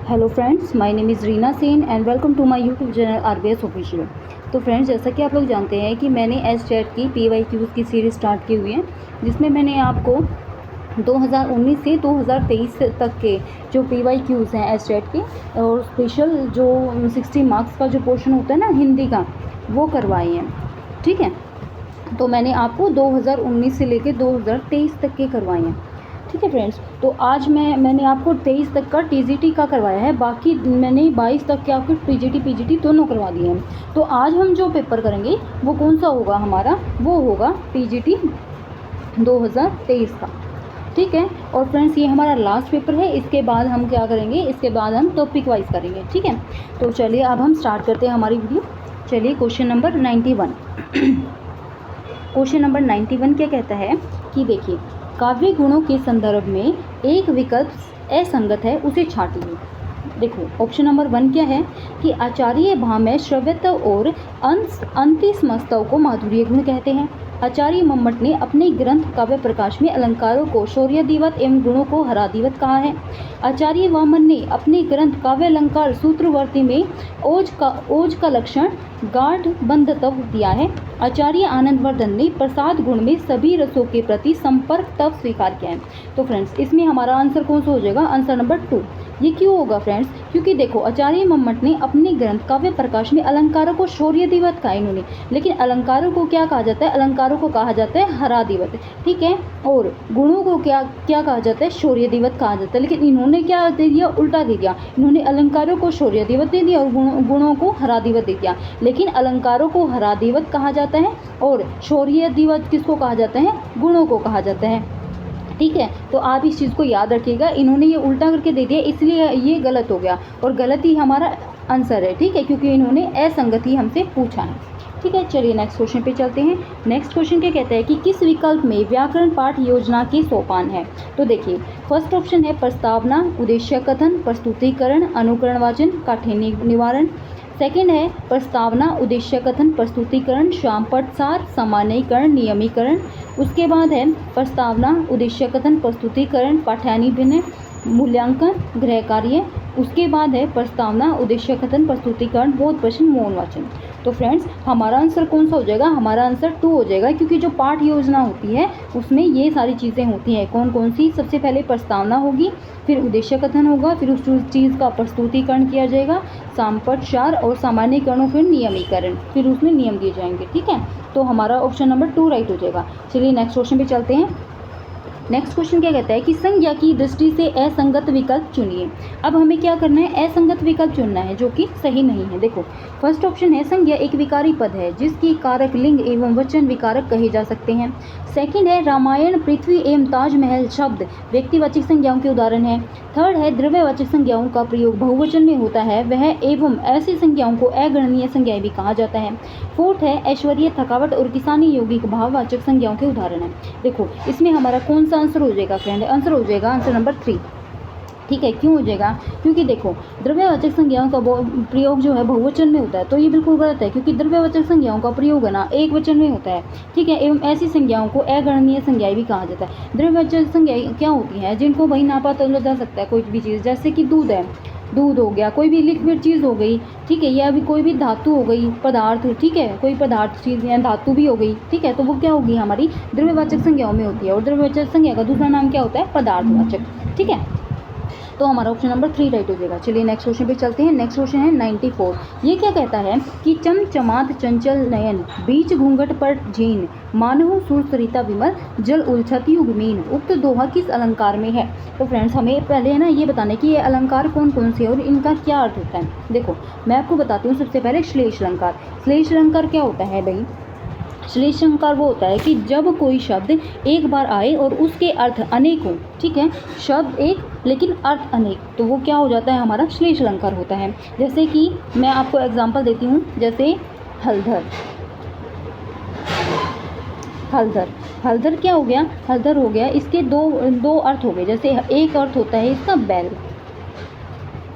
Hello friends, my name is Reena Sen and welcome to my YouTube channel RBS official. तो friends, जैसा कि आप लोग जानते हैं कि मैंने एसटेट की पीवाईक्यूज़ की सीरीज़ स्टार्ट की हुई है, जिसमें मैंने आपको 2019 से 2023 तक के जो पीवाईक्यूज़ हैं एसटेट के और स्पेशल जो 60 मार्क्स का जो पोर्शन होता है ना हिंदी का, वो करवाए हैं। ठीक है, तो मैंने आपको 2019 से लेकर 2023 तक के करवाए हैं। ठीक है फ्रेंड्स, तो आज मैंने आपको 23 तक का टीजीटी का करवाया है, बाकी मैंने 22 तक के आपको टीजीटी पीजीटी दोनों करवा दिए हैं। तो आज हम जो पेपर करेंगे वो कौन सा होगा हमारा, वो होगा पीजीटी 2023 का। ठीक है, और फ्रेंड्स ये हमारा लास्ट पेपर है। इसके बाद हम क्या करेंगे, इसके बाद हम टॉपिक वाइज करेंगे। ठीक है, तो चलिए अब हम स्टार्ट करते हैं हमारी वीडियो। चलिए क्वेश्चन नंबर 91। क्वेश्चन नंबर 91 क्या कहता है कि देखिए, काव्य गुणों के संदर्भ में एक विकल्प असंगत है, उसे छांटिए। देखो ऑप्शन नंबर 1 क्या है कि आचार्य भामह श्रव्यत्व और अंतिस्मस्तव को माधुर्य गुण कहते हैं। आचार्य मम्मट ने अपने ग्रंथ काव्य प्रकाश में अलंकारों को शौर्यादिवत एवं गुणों को हरादिवत कहा है। आचार्य वामन ने अपने ग्रंथ काव्य अलंकार सूत्रवर्ती में ओज का लक्षण गाढ़ बंधत्व दिया है। आचार्य आनंदवर्धन ने प्रसाद गुण में सभी रसों के प्रति संपर्क तब स्वीकार किया है। तो फ्रेंड्स इसमें हमारा आंसर कौन सा हो जाएगा, आंसर नंबर 2। ये क्यों होगा फ्रेंड्स, क्योंकि देखो आचार्य मम्मट ने अपने ग्रंथ काव्य प्रकाश में अलंकारों को शौर्यादिवत कहा इन्होंने, लेकिन अलंकारों को क्या कहा जाता है, अलंकारों को कहा जाता है हरादिवत। ठीक है, और गुणों को क्या कहा जाता है, शौर्यादिवत कहा जाता है। लेकिन इन्होंने क्या दे दिया, उल्टा दे दिया। इन्होंने अलंकारों को शौर्यादिवत दे दिया और गुणों को हरादिवत दे दिया। लेकिन अलंकारों को हरादिवत कहा जाता है और शौर्यादिवत किसको कहा जाता है, गुणों को कहा जाता है। ठीक है, तो आप इस चीज़ को याद रखिएगा, इन्होंने ये उल्टा करके दे दिया इसलिए ये गलत हो गया और गलत ही हमारा आंसर है। ठीक है, क्योंकि इन्होंने असंगति हमसे पूछा है। ठीक है, चलिए नेक्स्ट क्वेश्चन पे चलते हैं। नेक्स्ट क्वेश्चन क्या कहता है कि किस विकल्प में व्याकरण पाठ योजना के सोपान है। तो देखिए फर्स्ट ऑप्शन है प्रस्तावना, उद्देश्य कथन, प्रस्तुतिकरण, अनुकरण वाचन, काठिन्य निवारण। सेकेंड है प्रस्तावना, उद्देश्य कथन, प्रस्तुतिकरण, श्यामपट्ट सार, सामान्यीकरण, नियमीकरण। उसके बाद है प्रस्तावना, उद्देश्य कथन, प्रस्तुतिकरण, पाठ्याभिनय, मूल्यांकन, गृह कार्य। उसके बाद है प्रस्तावना, उद्देश्य कथन, प्रस्तुतिकरण, बोध प्रश्न, मौन वाचन। तो फ्रेंड्स हमारा आंसर कौन सा हो जाएगा, हमारा आंसर 2 हो जाएगा, क्योंकि जो पाठ योजना होती है उसमें ये सारी चीज़ें होती हैं। कौन कौन सी, सबसे पहले प्रस्तावना होगी, फिर उद्देश्य कथन होगा, फिर उस चीज़ का प्रस्तुतिकरण किया जाएगा, सामपट्ट सार और सामान्यीकरण, फिर नियमीकरण, फिर उसमें नियम दिए जाएंगे। ठीक है, तो हमारा ऑप्शन नंबर 2 राइट हो जाएगा। चलिए नेक्स्ट क्वेश्चन पे चलते हैं। नेक्स्ट क्वेश्चन क्या कहता है कि संज्ञा की दृष्टि से असंगत विकल्प चुनिए। अब हमें क्या करना है, असंगत विकल्प चुनना है जो कि सही नहीं है। देखो फर्स्ट ऑप्शन है संज्ञा एक विकारी पद है जिसकी कारक लिंग एवं वचन विकारक कहे जा सकते हैं। सेकंड है रामायण, पृथ्वी एवं ताजमहल शब्द व्यक्तिवाचक संज्ञाओं के उदाहरण है। थर्ड है द्रव्यवाचक संज्ञाओं का प्रयोग बहुवचन में होता है वह एवं ऐसी संज्ञाओं को अगणनीय संज्ञाएं भी कहा जाता है। फोर्थ है ऐश्वर्य, थकावट और किसानी यौगिक भाववाचक संज्ञाओं के उदाहरण है। देखो इसमें हमारा कौन सा आंसर हो जाएगा फ्रेंड, आंसर हो जाएगा आंसर नंबर 3। ठीक है, क्यों हो जाएगा, क्योंकि देखो द्रव्यवाचक संज्ञाओं का प्रयोग जो है बहुवचन में होता है, तो ये बिल्कुल गलत है, क्योंकि द्रव्यवाचक संज्ञाओं का प्रयोग है ना एक वचन में होता है। ठीक है, एवं ऐसी संज्ञाओं को अगणनीय संज्ञाएं भी कहा जाता है। द्रव्यवाचक संज्ञाएं क्या होती हैं, जिनको वही नापा तोला जा सकता है कोई भी चीज़, जैसे कि दूध है, दूध हो गया, कोई भी लिक्विड चीज़ हो गई। ठीक है, या अभी कोई भी धातु हो गई, पदार्थ। ठीक है, कोई पदार्थ चीज़ या धातु भी हो गई। ठीक है, तो वो क्या होगी, हमारी द्रव्यवाचक संज्ञाओं में होती है। और द्रव्यवाचक संज्ञा का दूसरा नाम क्या होता है, पदार्थवाचक। ठीक है, तो हमारा ऑप्शन नंबर 3 राइट हो जाएगा। चलिए नेक्स्ट क्वेश्चन पे चलते हैं। नेक्स्ट क्वेश्चन है 94। ये क्या कहता है कि चमचमात चंचल नयन, बीच घूंघट पर झीन, मानहु सुर सरिता विमल, जल उलछति युगमीन, उक्त दोहा किस अलंकार में है। तो फ्रेंड्स हमें पहले है ना ये बताने कि ये अलंकार कौन कौन से और इनका क्या अर्थ होता है। देखो मैं आपको बताती हूँ सबसे पहले श्लेष अलंकार। श्लेष अलंकार क्या होता है भाई, श्लेष अलंकार वो होता है कि जब कोई शब्द एक बार आए और उसके अर्थ अनेक हो। ठीक है, शब्द एक लेकिन अर्थ अनेक, तो वो क्या हो जाता है, हमारा श्लेष अलंकार होता है। जैसे कि मैं आपको एग्जांपल देती हूँ, जैसे हलधर। हलधर, हलधर क्या हो गया, हलधर हो गया, इसके दो अर्थ हो गए। जैसे एक अर्थ होता है इसका बैल।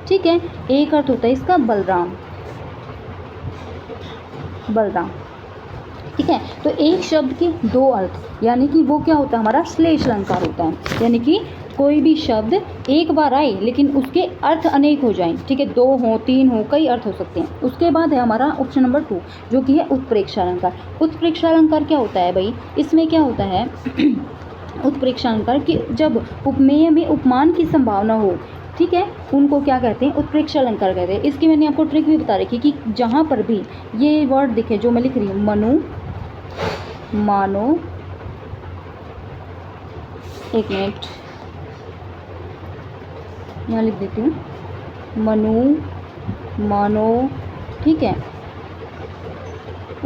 ठीक है, एक अर्थ होता है इसका बलराम, बलराम। ठीक है, तो एक शब्द के 2 अर्थ, यानी कि वो क्या होता है, हमारा श्लेष अलंकार होता है। यानी कि कोई भी शब्द एक बार आए लेकिन उसके अर्थ अनेक हो जाएं, ठीक है, 2 हो, 3 हो, कई अर्थ हो सकते हैं। उसके बाद है हमारा ऑप्शन नंबर 2 जो कि है उत्प्रेक्षालंकार। उत्प्रेक्षालंकार क्या होता है भाई, इसमें क्या होता है उत्प्रेक्षालंकार कि जब उपमेय में उपमान की संभावना हो, ठीक है, उनको क्या कहते हैं, उत्प्रेक्षालंकार कहते हैं। इसकी मैंने आपको ट्रिक भी बता रखी कि जहाँ पर भी ये वर्ड दिखे जो मैं लिख रही हूँ, मनु, मानो, एक मिनट यहाँ लिख देती हूँ, मनु, मानो, ठीक है।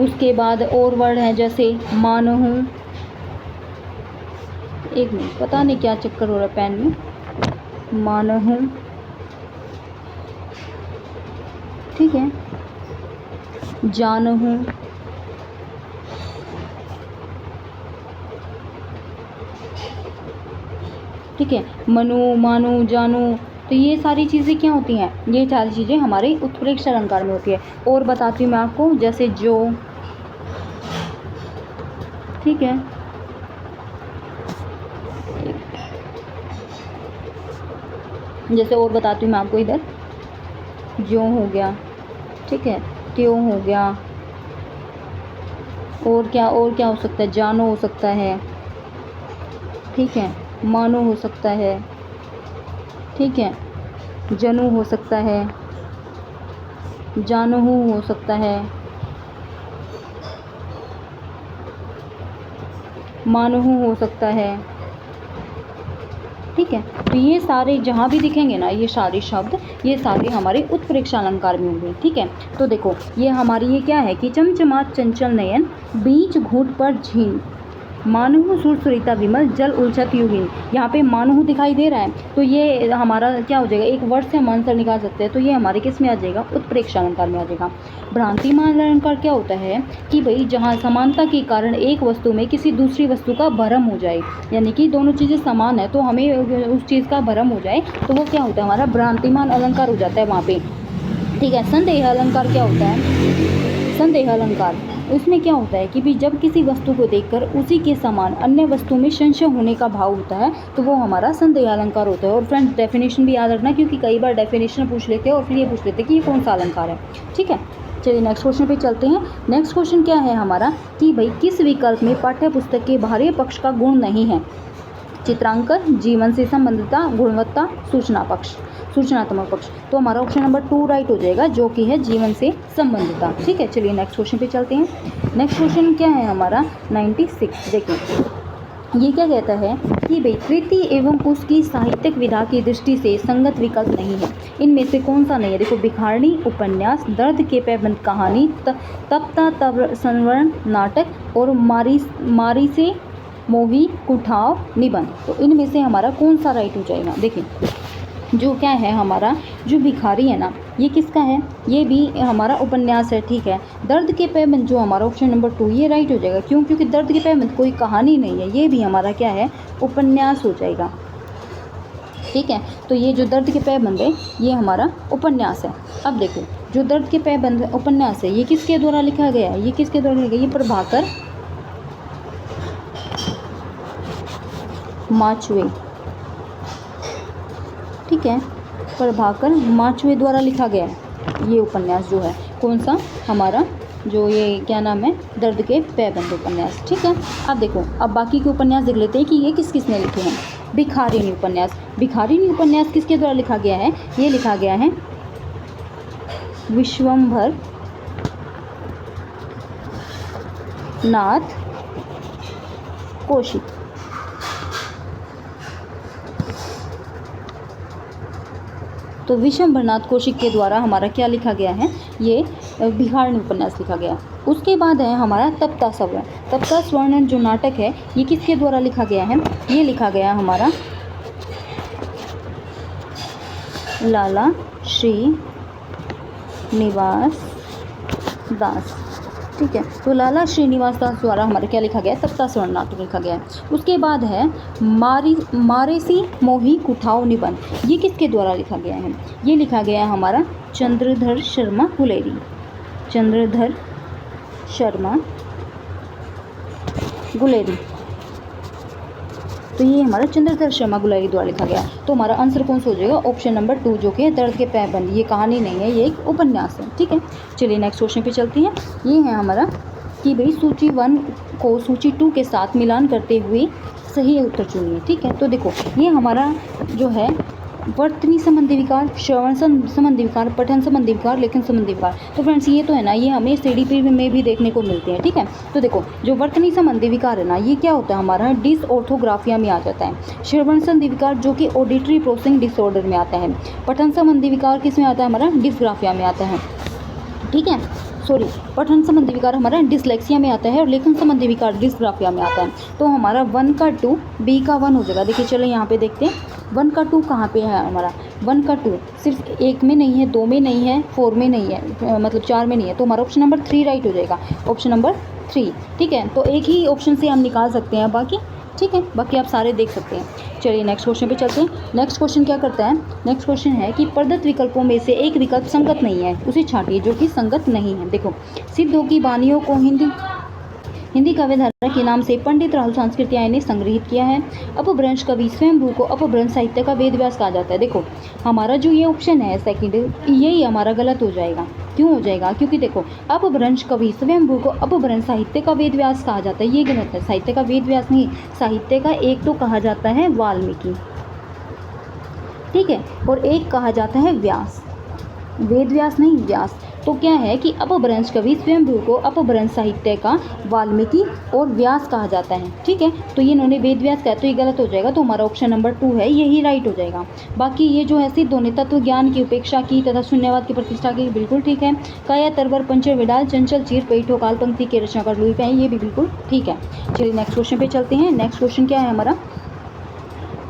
उसके बाद और वर्ड हैं जैसे मानहूँ, एक मिनट पता नहीं क्या चक्कर हो रहा है पेन में, मानहूँ, ठीक है, जानहूँ, ठीक है, मनु, मानो, जानू, तो ये सारी चीज़ें क्या होती हैं, ये सारी चीज़ें हमारे उत्प्रेक्ष अलंकार में होती है। और बताती हूँ मैं आपको, जैसे जो, ठीक है, जैसे और बताती हूँ मैं आपको, इधर जो हो गया, ठीक है, त्यों हो गया, और क्या हो सकता है, जानो हो सकता है, ठीक है, मानो हो सकता है, ठीक है, जनू हो सकता है, जानहू हो सकता है, मानहू हो सकता है, ठीक है। तो ये सारे जहाँ भी दिखेंगे ना, ये सारे शब्द, ये सारे हमारे उत्प्रेक्ष अलंकार में होंगे, ठीक है। तो देखो ये हमारी ये क्या है कि चमचमात चंचल नयन, बीच घूंट पर झील, मानहु सुर सुरीता विमल, जल उलझत युहीन। यहाँ पे मानहु दिखाई दे रहा है, तो ये हमारा क्या हो जाएगा, एक वर्ड से हम आंसर निकाल सकते हैं, तो ये हमारे किस में आ जाएगा, उत्प्रेक्ष अलंकार में आ जाएगा। भ्रांतिमान अलंकार क्या होता है कि भाई जहाँ समानता के कारण एक वस्तु में किसी दूसरी वस्तु का भ्रम हो जाए, यानी कि दोनों चीज़ें समान है तो हमें उस चीज़ का भ्रम हो जाए, तो वो क्या होता है, हमारा भ्रांतिमान अलंकार हो जाता है वहाँ पे, ठीक है। संदेह अलंकार क्या होता है, संदेह अलंकार, उसमें क्या होता है कि भी जब किसी वस्तु को देखकर उसी के समान अन्य वस्तु में संशय होने का भाव होता है, तो वो हमारा संदेह अलंकार होता है। और फ्रेंड्स डेफिनेशन भी याद रखना, क्योंकि कई बार डेफिनेशन पूछ लेते हैं और फिर ये पूछ लेते हैं कि ये कौन सा अलंकार है, ठीक है। चलिए नेक्स्ट क्वेश्चन पे चलते हैं। नेक्स्ट क्वेश्चन क्या है हमारा कि भाई किस विकल्प में पाठ्य पुस्तक के बाहरी पक्ष का गुण नहीं है, चित्रांकन, जीवन से संबंधितता, गुणवत्ता, सूचना पक्ष, सूचनात्मक पक्ष। तो हमारा ऑप्शन नंबर 2 राइट हो जाएगा, जो कि है जीवन से संबंधितता, ठीक है। चलिए नेक्स्ट क्वेश्चन पे चलते हैं। नेक्स्ट क्वेश्चन क्या है हमारा 96, देखिए ये क्या कहता है कि भाई कृति एवं उसकी साहित्यिक विधा की दृष्टि से संगत विकल्प नहीं है, इनमें से कौन सा नहीं है। देखो भिखारणी उपन्यास, दर्द के पैबंद कहानी, तप्ता तब संवरण नाटक, और मारी से मोही कुठाव निबंध। तो इनमें से हमारा कौन सा राइट हो जाएगा। देखिए जो क्या है हमारा, जो भिखारी है ना, ये किसका है, ये भी हमारा उपन्यास है, ठीक है। दर्द के पैबंद जो हमारा ऑप्शन नंबर 2 ये राइट हो जाएगा, क्यों, क्योंकि दर्द के पैबंद कोई कहानी नहीं है, ये भी हमारा क्या है, उपन्यास हो जाएगा, ठीक है। तो ये जो दर्द के पैबंद है ये हमारा उपन्यास है। अब देखो जो दर्द के पैबंद उपन्यास है ये किसके द्वारा लिखा गया है, ये किसके द्वारा लिखा गया, ये प्रभाकर माचवे, ठीक है, प्रभाकर माचवे द्वारा लिखा गया है ये उपन्यास जो है, कौन सा हमारा, जो ये क्या नाम है, दर्द के पैबंद उपन्यास, ठीक है। अब देखो अब बाकी के उपन्यास देख लेते हैं कि ये किस किस ने लिखे हैं। भिखारिणी उपन्यास, भिखारिणी उपन्यास किसके द्वारा लिखा गया है, ये लिखा गया है विश्वंभर नाथ कौशिक, तो विश्वंभरनाथ कौशिक के द्वारा हमारा क्या लिखा गया है, ये भिखारिणी उपन्यास लिखा गया। उसके बाद है हमारा तप्ता स्वर्ण, तप्ता स्वर्ण जो नाटक है ये किसके द्वारा लिखा गया है, ये लिखा गया हमारा लाला श्री निवास दास, ठीक है। तो लाला श्रीनिवास दास द्वारा हमारा क्या लिखा गया है, तप्ता स्वर्ण नाटक लिखा गया है। उसके बाद है मारेसी मोही कुठाव निबंध, ये किसके द्वारा लिखा गया है, ये लिखा गया है हमारा चंद्रधर शर्मा गुलेरी, चंद्रधर शर्मा गुलेरी, तो ये हमारा चंद्रधर शर्मा गुलारी द्वारा लिखा गया। तो हमारा आंसर कौन सा हो जाएगा? ऑप्शन नंबर 2 जो कि दर्द के पैबंद। ये कहानी नहीं है, ये एक उपन्यास है। ठीक है, चलिए नेक्स्ट क्वेश्चन पे चलते हैं। ये है हमारा कि भाई सूची 1 को सूची 2 के साथ मिलान करते हुए सही उत्तर चुनिए। ठीक है, तो देखो ये हमारा जो है वर्तनी संबंधी विकार, श्रवण संबंधी विकार, पठन संबंधी विकार, लेखन संबंधी विकार। तो फ्रेंड्स ये तो है ना, ये हमें सीडीपी में भी देखने को मिलते हैं। ठीक है, तो देखो जो वर्तनी संबंधी विकार है ना, ये क्या होता है हमारा डिसऑर्थोग्राफिया में आ जाता है। श्रवण संबंधी विकार जो कि ऑडिटरी प्रोसेसिंग डिसऑर्डर में आता है। पठन संबंधी विकार किस में आता है? हमारा डिस्ग्राफिया में आता है। ठीक है, सॉरी, पठन संबंधी विकार हमारा डिसलेक्सिया में आता है और लेखन संबंधी विकार डिस्ग्राफिया में आता है। तो हमारा 1 का 2, बी का 1 हो जाएगा। देखिए चलो यहाँ पे देखते हैं 1 का 2 कहाँ पे है हमारा। 1 का 2 सिर्फ 1 में नहीं है, 2 में नहीं है, 4 में नहीं है, मतलब 4 में नहीं है। तो हमारा ऑप्शन नंबर 3 राइट हो जाएगा, ऑप्शन नंबर 3। ठीक है, तो एक ही ऑप्शन से हम निकाल सकते हैं बाकी। ठीक है, बाकी आप सारे देख सकते हैं। चलिए नेक्स्ट क्वेश्चन पे चलते हैं। नेक्स्ट क्वेश्चन क्या करता है? नेक्स्ट क्वेश्चन है कि प्रदत्त विकल्पों में से एक विकल्प संगत नहीं है, उसे छांटिए जो कि संगत नहीं है। देखो सिद्धों की वाणियों को हिंदी काव्यधारा के नाम से पंडित राहुल सांस्कृत्यायन ने संग्रहित किया है। अपभ्रंश कवि स्वयंभू को अपभ्रंश साहित्य का वेद व्यास कहा जाता है। देखो हमारा जो ये ऑप्शन है सेकंड, यही हमारा गलत हो जाएगा। क्यों हो जाएगा? क्योंकि देखो अपभ्रंश कवि स्वयंभू को अपभ्रंश साहित्य का वेद व्यास कहा जाता है, ये गलत है। साहित्य का वेद व्यास नहीं, साहित्य का एक तो कहा जाता है वाल्मीकि, ठीक है, और एक कहा जाता है व्यास, वेद व्यास नहीं व्यास। तो क्या है कि अपभ्रंश कवि स्वयंभू को अपभ्रंश साहित्य का वाल्मीकि और व्यास कहा जाता है। ठीक है, तो ये इन्होंने वेद व्यास कहा, तो ये गलत हो जाएगा। तो हमारा ऑप्शन नंबर 2 है, यही राइट हो जाएगा। बाकी ये जो है सिद्धों ने तत्व ज्ञान की उपेक्षा की तथा शून्यवाद की प्रतिष्ठा की, बिल्कुल ठीक है। काया तरवर पंचर विडाल चंचल चीर पैठो काल पंक्ति के रचनाकार लुई पे, ये भी बिल्कुल ठीक है। चलिए नेक्स्ट क्वेश्चन पे चलते हैं। नेक्स्ट क्वेश्चन क्या है हमारा?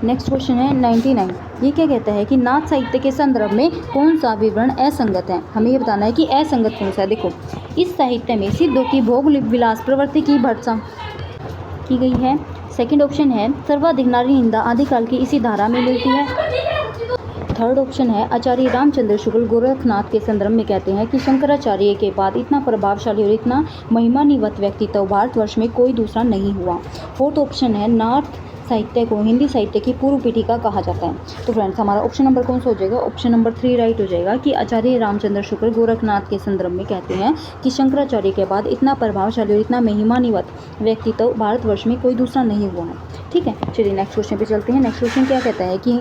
नेक्स्ट क्वेश्चन है 99। ये क्या कहता है कि नाथ साहित्य के संदर्भ में कौन सा विवरण असंगत है? हमें ये बताना है कि असंगत कौन सा है। देखो इस साहित्य में सिद्धों की भोग विलास प्रवृत्ति की भर्त्सना की गई है। सेकंड ऑप्शन है सर्वाधिक नारी निंदा आदिकाल की इसी धारा में मिलती है। थर्ड ऑप्शन है आचार्य रामचंद्र शुक्ल गोरखनाथ के संदर्भ में कहते हैं कि शंकराचार्य के बाद इतना प्रभावशाली और इतना महिमान्वित व्यक्तित्व भारतवर्ष में कोई दूसरा नहीं हुआ। फोर्थ ऑप्शन है नाथ साहित्य को हिंदी साहित्य की पूर्व पीठिका कहा जाता है। तो फ्रेंड्स हमारा ऑप्शन नंबर कौन सा हो जाएगा? ऑप्शन नंबर 3 राइट हो जाएगा कि आचार्य रामचंद्र शुक्ल गोरखनाथ के संदर्भ में कहते हैं कि शंकराचार्य के बाद इतना प्रभावशाली और इतना महिमान्वित व्यक्तित्व भारतवर्ष में कोई दूसरा नहीं हुआ है। ठीक है, चलिए नेक्स्ट क्वेश्चन पे चलते हैं। नेक्स्ट क्वेश्चन क्या कहता है कि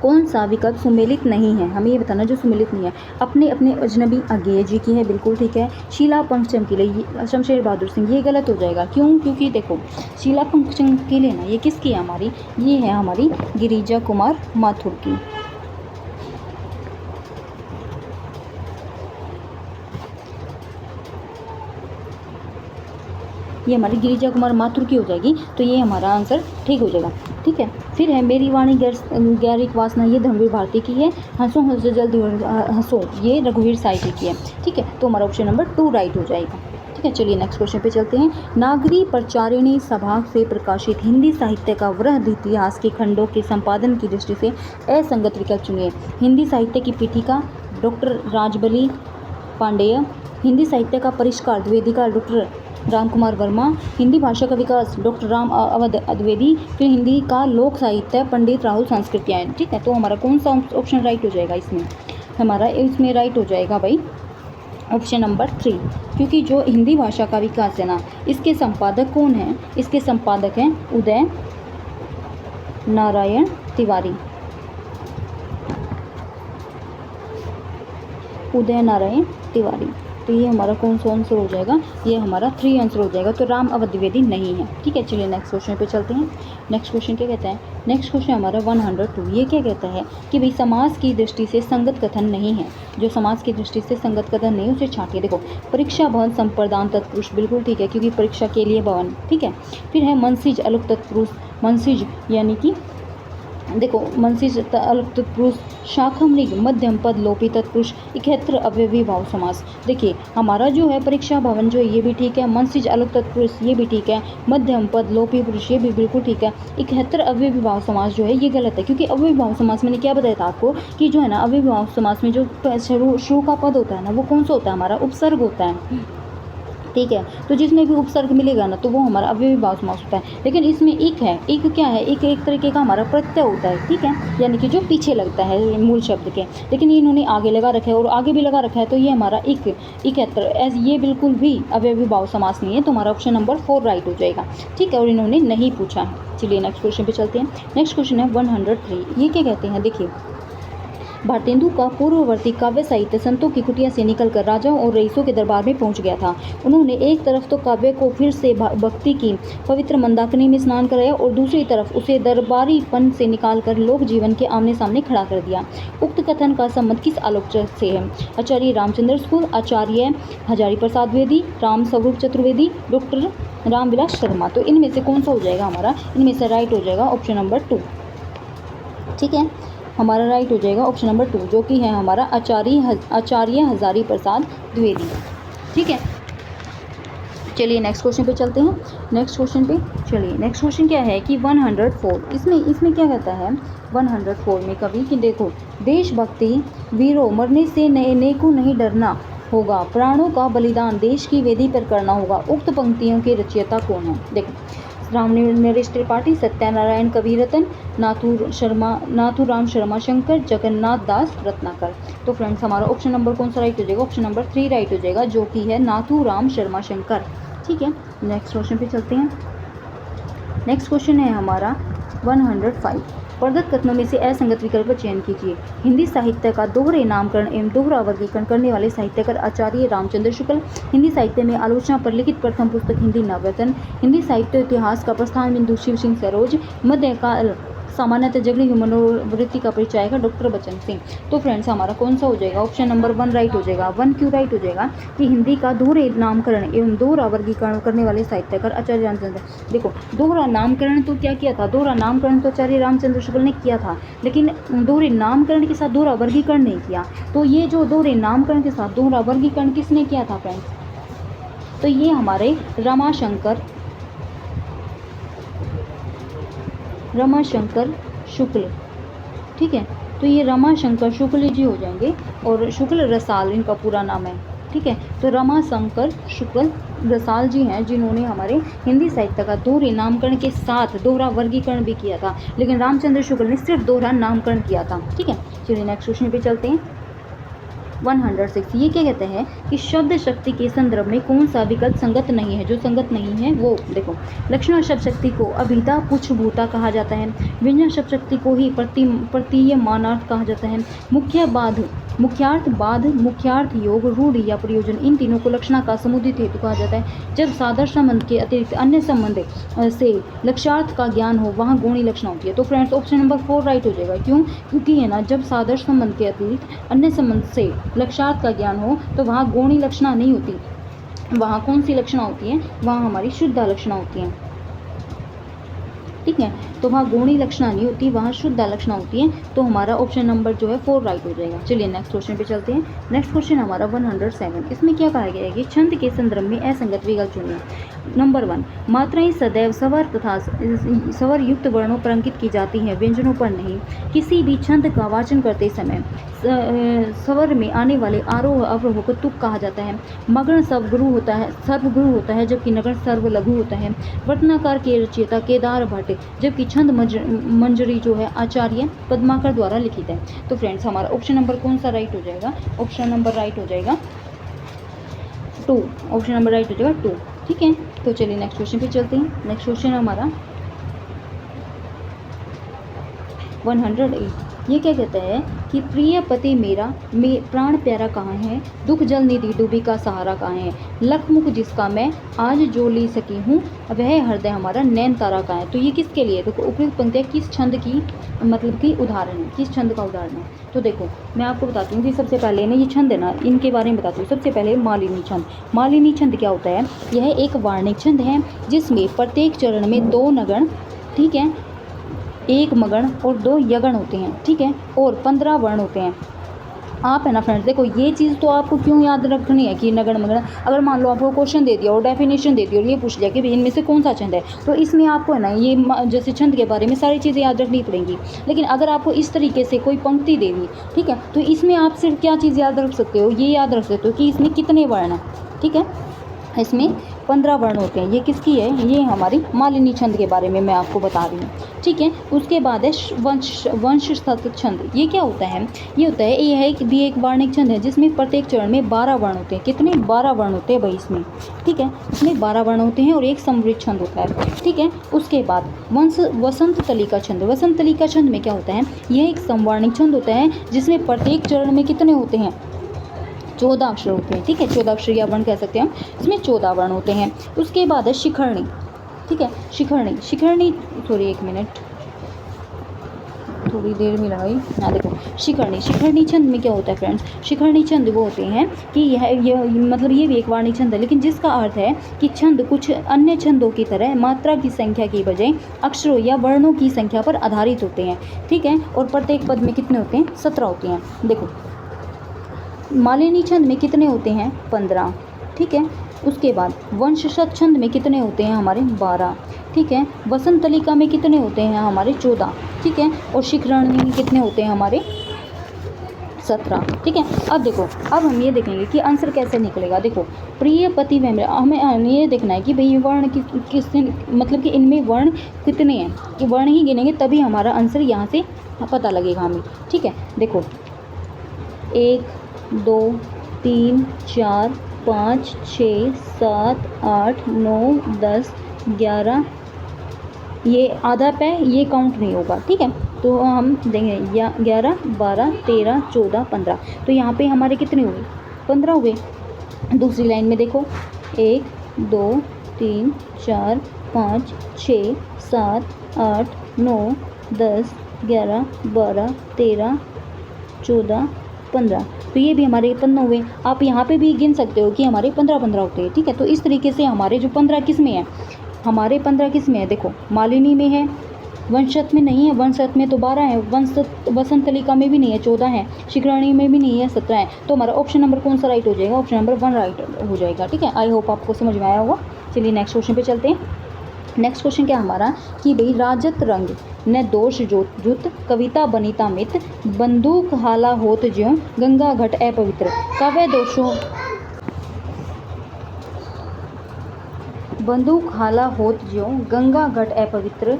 कौन सा विकल्प सुमेलित नहीं है? हमें ये बताना जो सुमेलित नहीं है। अपने अपने अजनबी अज्ञेय जी की है, बिल्कुल ठीक है। शीला पंख चमकीले शमशेर बहादुर सिंह, ये गलत हो जाएगा। क्यों? क्योंकि देखो शीला पंख चमकीले ना, ये किसकी है हमारी? ये है हमारी गिरिजा कुमार माथुर की। ये हमारी गिरिजा कुमार माथुर की हो जाएगी, तो ये हमारा आंसर ठीक हो जाएगा। ठीक है, फिर है मेरी वाणी गैरिक वासना, ये धर्मवीर भारती की है। हंसो हंसो जल्दी हंसो, ये रघुवीर साहित्य की है। ठीक है, तो हमारा ऑप्शन नंबर 2 राइट हो जाएगा। ठीक है, चलिए नेक्स्ट क्वेश्चन पे चलते हैं। नागरी प्रचारिणी सभा से प्रकाशित हिंदी साहित्य का वृहद इतिहास के खंडों के संपादन की दृष्टि से असंगत विकल्प चुनिए। हिंदी साहित्य की पीठिका डॉक्टर राजबली पांडेय, हिंदी साहित्य का परिष्कार द्विवेदिका डॉक्टर रामकुमार वर्मा, हिंदी भाषा का विकास डॉक्टर राम अवध द्विवेदी, फिर हिंदी का लोक साहित्य पंडित राहुल सांस्कृत्यायन। ठीक है, तो हमारा कौन सा ऑप्शन राइट हो जाएगा इसमें? हमारा इसमें राइट हो जाएगा भाई ऑप्शन नंबर 3, क्योंकि जो हिंदी भाषा का विकास है ना, इसके संपादक कौन है? इसके संपादक हैं उदय नारायण तिवारी। उदय नारायण तिवारी, तो ये हमारा कौन सा आंसर हो जाएगा? ये हमारा 3 आंसर हो जाएगा। तो राम अवध द्विवेदी नहीं है। ठीक है, चलिए नेक्स्ट क्वेश्चन पे चलते हैं। नेक्स्ट क्वेश्चन क्या कहता है? नेक्स्ट क्वेश्चन हमारा 102। ये क्या कहता है कि भाई समाज की दृष्टि से संगत कथन नहीं है। जो समाज की दृष्टि से संगत कथन नहीं, उसे छांटिए। देखो परीक्षा भवन संप्रदान तत्पुरुष, बिल्कुल ठीक है, क्योंकि परीक्षा के लिए भवन। ठीक है, फिर है मनसिज अलुक तत्पुरुष, मनसिज यानी कि देखो मनसिज अलग तत्पुरुष, शाखमृग मध्यम पद लोपी तत्पुरुष, इकहत्र अव्ययी भाव समास। देखिए हमारा जो है परीक्षा भवन जो है ये भी ठीक है, मनसिज अलग तत्पुरुष ये भी ठीक है, मध्यम पद लोपी पुरुष ये भी बिल्कुल ठीक है। इकहत्र अव्ययी भाव समास जो है ये गलत है, क्योंकि अव्ययी भाव समास मैंने क्या बताया था आपको कि जो है ना अव्ययी भाव समास में जो शुरू का पद होता है ना, वो कौन सा होता है? हमारा उपसर्ग होता है। ठीक है। तो जिसमें भी उपसर्ग मिलेगा ना तो वो हमारा अव्ययी भाव समास होता है। लेकिन इसमें इक है, इक क्या है, इक एक तरीके का हमारा प्रत्यय होता है, ठीक है, यानी कि जो पीछे लगता है मूल शब्द के, लेकिन इन्होंने आगे लगा रखा है और आगे भी लगा रखा है, तो ये हमारा इक ये बिल्कुल भी अव्ययी भाव समास नहीं है, तो हमारा ऑप्शन नंबर 4 राइट हो जाएगा, ठीक है। और इन्होंने नहीं पूछा है। चलिए नेक्स्ट क्वेश्चन पे चलते हैं। नेक्स्ट क्वेश्चन है 103। ये क्या कहते हैं, देखिए, भारतेंदु का पूर्ववर्ती काव्य साहित्य संतों की कुटिया से निकलकर राजाओं और रईसों के दरबार में पहुंच गया था। उन्होंने एक तरफ तो काव्य को फिर से भक्ति की पवित्र मंदाकिनी में स्नान कराया और दूसरी तरफ उसे दरबारीपन से निकालकर लोक जीवन के आमने सामने खड़ा कर दिया। उक्त कथन का संबंध किस आलोचक से है? आचार्य रामचंद्र स्कूल, आचार्य हजारी प्रसाद द्विवेदी, राम स्वरूप चतुर्वेदी, डॉक्टर रामविलास शर्मा। तो इनमें से कौन सा हो जाएगा हमारा? इनमें से राइट हो जाएगा ऑप्शन नंबर 2, ठीक है। हमारा राइट हो जाएगा ऑप्शन नंबर 2, जो कि है हमारा आचार्य हजारी प्रसाद द्विवेदी, ठीक है। चलिए नेक्स्ट क्वेश्चन पे चलते हैं। नेक्स्ट क्वेश्चन क्या है कि 104, इसमें क्या कहता है 104 में कवि कि देखो, देशभक्ति वीरों, मरने से नेको नहीं डरना होगा, प्राणों का बलिदान देश की वेदी पर करना होगा। उक्त पंक्तियों के रचयिता कौन है? देखो, राम नरेश त्रिपाठी, सत्यनारायण कविरत्न, नाथूराम शर्मा शंकर, जगन्नाथ दास रत्नाकर। तो फ्रेंड्स हमारा ऑप्शन नंबर कौन सा राइट हो जाएगा? ऑप्शन नंबर 3 राइट हो जाएगा, जो कि है नाथूराम शर्मा शंकर, ठीक है। नेक्स्ट क्वेश्चन पे चलते हैं। नेक्स्ट क्वेश्चन है हमारा 105। प्रदत्त कथनों में से असंगत विकल्प का चयन कीजिए। हिंदी साहित्य का दोहरे नामकरण एवं दोहरा वर्गीकरण करने वाले साहित्यकार आचार्य रामचंद्र शुक्ल। हिंदी साहित्य में आलोचना पर लिखित प्रथम पुस्तक हिंदी नवरत्न। हिंदी साहित्य इतिहास का प्रस्थान बिंदु शिव सिंह सरोज। मध्यकाल सामान्यतः जगड़ी हुई मनोवृत्ति का परिचय है डॉक्टर बच्चन सिंह। तो फ्रेंड्स हमारा कौन सा हो जाएगा? ऑप्शन नंबर 1 राइट हो जाएगा। 1 क्यों राइट हो जाएगा? कि हिंदी का दोहरे नामकरण एवं दोहरा वर्गीकरण करने वाले साहित्यकार आचार्य रामचंद्र। देखो, दोहरा नामकरण तो क्या किया था? दोहरा नामकरण तो आचार्य रामचंद्र शुक्ल ने किया था, लेकिन दोहरे नामकरण के साथ दोहरा वर्गीकरण नहीं किया। तो ये जो दोहरे नामकरण के साथ दोहरा वर्गीकरण किसने किया था फ्रेंड्स? तो ये हमारे रमाशंकर शुक्ल, ठीक है। तो ये रमाशंकर शुक्ल जी हो जाएंगे, और शुक्ल रसाल इनका पूरा नाम है, ठीक है। तो रमाशंकर शुक्ल रसाल जी हैं, जिन्होंने हमारे हिंदी साहित्य का दोहरे नामकरण के साथ दोहरा वर्गीकरण भी किया था, लेकिन रामचंद्र शुक्ल ने सिर्फ दोहरा नामकरण किया था, ठीक है। चलिए नेक्स्ट क्वेश्चन पे चलते हैं। 106 ये क्या कहते हैं कि शब्द शक्ति के संदर्भ में कौन सा विकल्प संगत नहीं है? जो संगत नहीं है वो देखो, लक्षण शब्द शक्ति को अभिधा पुच्छभूता कहा जाता है। व्यंजन शब्द शक्ति को ही प्रतीयमानार्थ कहा जाता है। मुख्यार्थ बाध, मुख्यार्थ योग, रूढ़ि या प्रयोजन, इन तीनों को लक्षणा का समुदित हेतु कहा जाता है। जब सादृश संबंध के अतिरिक्त अन्य संबंध से लक्ष्यार्थ का ज्ञान हो, वहाँ गौणी लक्षणा होती है। तो फ्रेंड्स ऑप्शन नंबर 4 राइट हो जाएगा। क्यों? क्योंकि है ना, जब सादृश संबंध के अतिरिक्त अन्य संबंध से लक्ष्यार्थ का ज्ञान हो तो वहाँ गौणी लक्षणा नहीं होती। वहाँ कौन सी लक्षणा होती है? वहाँ हमारी शुद्ध लक्षणा होती है, ठीक है। तो वहाँ गौणी लक्षणा नहीं होती, वहाँ शुद्ध लक्षणा होती है। तो हमारा ऑप्शन नंबर जो है 4 राइट हो जाएगा। चलिए नेक्स्ट क्वेश्चन पे चलते हैं। नेक्स्ट क्वेश्चन हमारा 107। इसमें क्या कहा गया है कि छंद के संदर्भ में असंगत विकल्प चुनिए। नंबर 1, मात्राएं सदैव स्वर तथा स्वर युक्त वर्णों पर अंकित की जाती हैं, व्यंजनों पर नहीं। किसी भी छंद का वाचन करते समय स्वर में आने वाले आरोह अवरोह को तुक कहा जाता है। मगण सर्वगुरु होता है, जबकि नगण सर्वलघु होता है। वर्तनाकार के रचयिता केदार भट्ट, जबकि छंद मंजरी जो है आचार्य पद्माकर द्वारा लिखित है। तो फ्रेंड्स हमारा ऑप्शन नंबर कौन सा राइट हो जाएगा? ऑप्शन नंबर राइट हो जाएगा 2। ऑप्शन नंबर राइट हो जाएगा 2, ठीक है। तो चलिए नेक्स्ट क्वेश्चन पे चलते हैं। नेक्स्ट क्वेश्चन हमारा 108। ये क्या कहता है कि प्रिय पति मेरा प्राण प्यारा कहाँ है, दुख जल निधि डूबी का सहारा कहाँ है, लखमुख जिसका मैं आज जो ली सकी हूँ, वह हृदय हमारा नैन तारा कहाँ है। तो ये किसके लिए? देखो, उपयुक्त पंक्तियाँ किस छंद की मतलब कि उदाहरण है, किस छंद का उदाहरण है? तो देखो मैं आपको बताती हूँ कि सबसे पहले ना ये छंद है ना, इनके बारे में बताती हूँ। सबसे पहले मालिनी छंद। मालिनी छंद क्या होता है? यह एक वार्णिक छंद है जिसमें प्रत्येक चरण में 2 नगण, ठीक है, 1 मगण और 2 यगण होते हैं, ठीक है, और 15 वर्ण होते हैं। आप है ना फ्रेंड्स, देखो ये चीज़ तो आपको क्यों याद रखनी है कि नगण मगण, अगर मान लो आपको क्वेश्चन दे दिया और डेफिनेशन दे दी और ये पूछ लिया कि इनमें से कौन सा छंद है, तो इसमें आपको है ना ये जैसे छंद के बारे में सारी चीज़ें याद रखनी पड़ेंगी। लेकिन अगर आपको इस तरीके से कोई पंक्ति दे दी, ठीक है, तो इसमें आप सिर्फ क्या चीज़ याद रख सकते हो? ये याद रख सकते हो कि इसमें कितने वर्ण हैं, ठीक है। इसमें 15 वर्ण होते हैं। ये किसकी है? ये हमारी मालिनी छंद के बारे में मैं आपको बता रही हूँ, ठीक है। उसके बाद है वंश छंद। ये क्या होता है? ये होता है, ये है भी एक वर्णिक छंद है जिसमें प्रत्येक चरण में 12 वर्ण होते हैं। कितने? 12 वर्ण होते हैं भाई इसमें, ठीक है। इसमें 12 वर्ण होते हैं और एक समृद्ध छंद होता है, ठीक है। उसके बाद वसंत तलिका छंद। वसंत तलिका छंद में क्या होता है? यह एक समवर्णिक छंद होता है जिसमें प्रत्येक चरण में कितने होते हैं? 14 अक्षर होते हैं, ठीक है। 14 अक्षर या वर्ण कह सकते हैं हम, इसमें 14 वर्ण होते हैं। उसके बाद है शिखरणी, ठीक है। शिखरणी सॉरी एक मिनट, थोड़ी देर में लगाई। हाँ देखो, शिखरणी छंद में क्या होता है फ्रेंड्स? शिखरणी छंद वो होते हैं कि यह मतलब ये भी एक वाणी छंद है, लेकिन जिसका अर्थ है कि छंद कुछ अन्य छंदों की तरह मात्रा की संख्या की बजाय अक्षरों या वर्णों की संख्या पर आधारित होते हैं, ठीक है। और प्रत्येक पद में कितने होते हैं? 17 होते हैं। देखो, मालिनी छंद में कितने होते हैं? 15, ठीक है। उसके बाद वंश छंद में कितने होते हैं? हमारे 12, ठीक है। वसंत तलिका में कितने होते हैं? हमारे 14, ठीक है। और शिखरणी में कितने होते हैं? हमारे 17, ठीक है। अब देखो, अब हम ये देखेंगे कि आंसर कैसे निकलेगा। देखो, प्रिय पति में हमें ये देखना है कि भाई वर्ण किस मतलब कि इनमें वर्ण कितने हैं, कि वर्ण ही गिनेंगे तभी हमारा आंसर यहाँ से पता लगेगा हमें, ठीक है। देखो 1 2 3 4 5 6 7 8 9 10 11, ये आधा पे ये काउंट नहीं होगा, ठीक है। तो हम देंगे या 11 12 13 14 15, तो यहाँ पे हमारे कितने हुए? 15 हुए। दूसरी लाइन में देखो 1 2 3 4 5 6 7 8 9 10 11 12 13 14 15, तो ये भी हमारे 15 हुए। आप यहाँ पे भी गिन सकते हो कि हमारे 15 होते हैं, ठीक है। तो इस तरीके से हमारे जो 15 किस में है? हमारे 15 किस में है? देखो, मालिनी में है, वंशत में नहीं है, वंशत में तो 12 है, वसंत तलिका में भी नहीं है, 14 है, शिखरणी में भी नहीं है, 17 है। तो हमारा ऑप्शन नंबर कौन सा राइट हो जाएगा? ऑप्शन नंबर 1 राइट हो जाएगा, ठीक है। आई होप आपको समझ में आया होगा। चलिए नेक्स्ट क्वेश्चन पे चलते हैं। नेक्स्ट क्वेश्चन क्या हमारा कि भाई राजत रंग न दोष जुत कविता बनिता मित बंदूक हाला होत ज्यों गंगा घट अपवित्र काव्य दोषों बंदूक हाला होत ज्यों गंगा घट अपवित्र।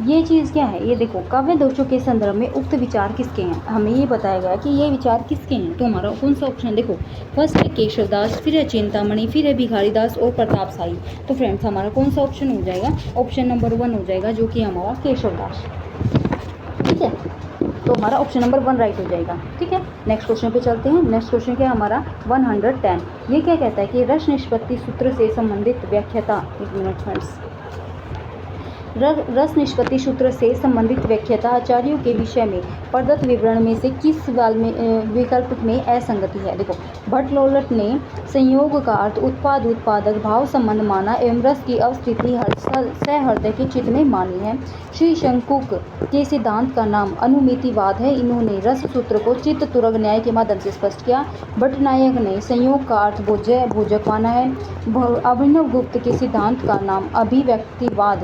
ये चीज़ क्या है? ये देखो, काव्य दोषों के संदर्भ में उक्त विचार किसके हैं? हमें ये बताया गया कि ये विचार किसके हैं। तो हमारा कौन सा ऑप्शन? देखो, फर्स्ट है केशवदास, फिर है चिंतामणि, फिर है भिखारीदास और प्रताप शाही। तो फ्रेंड्स हमारा कौन सा ऑप्शन हो जाएगा? ऑप्शन नंबर 1 हो जाएगा, जो कि हमारा केशवदास, ठीक है। तो हमारा ऑप्शन नंबर 1 राइट हो जाएगा, ठीक है। नेक्स्ट क्वेश्चन पे चलते हैं। नेक्स्ट क्वेश्चन क्या है हमारा? 110। ये क्या कहता है कि रस निष्पत्ति सूत्र से संबंधित व्याख्याता, एक मिनट फ्रेंड्स, रस निष्पत्ति सूत्र से संबंधित व्याख्याता आचार्यों के विषय में प्रदत्त विवरण में से किस विकल्प में असंगति है? देखो, भट्ट लोलट ने संयोग का अर्थ उत्पाद उत्पादक भाव संबंध माना एवं रस की अवस्थिति सहृदय के चित्त में मानी है। श्री शंकुक के सिद्धांत का नाम अनुमितिवाद है। इन्होंने रस सूत्र को चित्त तुरग न्याय के माध्यम से स्पष्ट किया। भट्टनायक ने संयोग का अर्थ भोजक माना है। अभिनव गुप्त के सिद्धांत का नाम अभिव्यक्तिवाद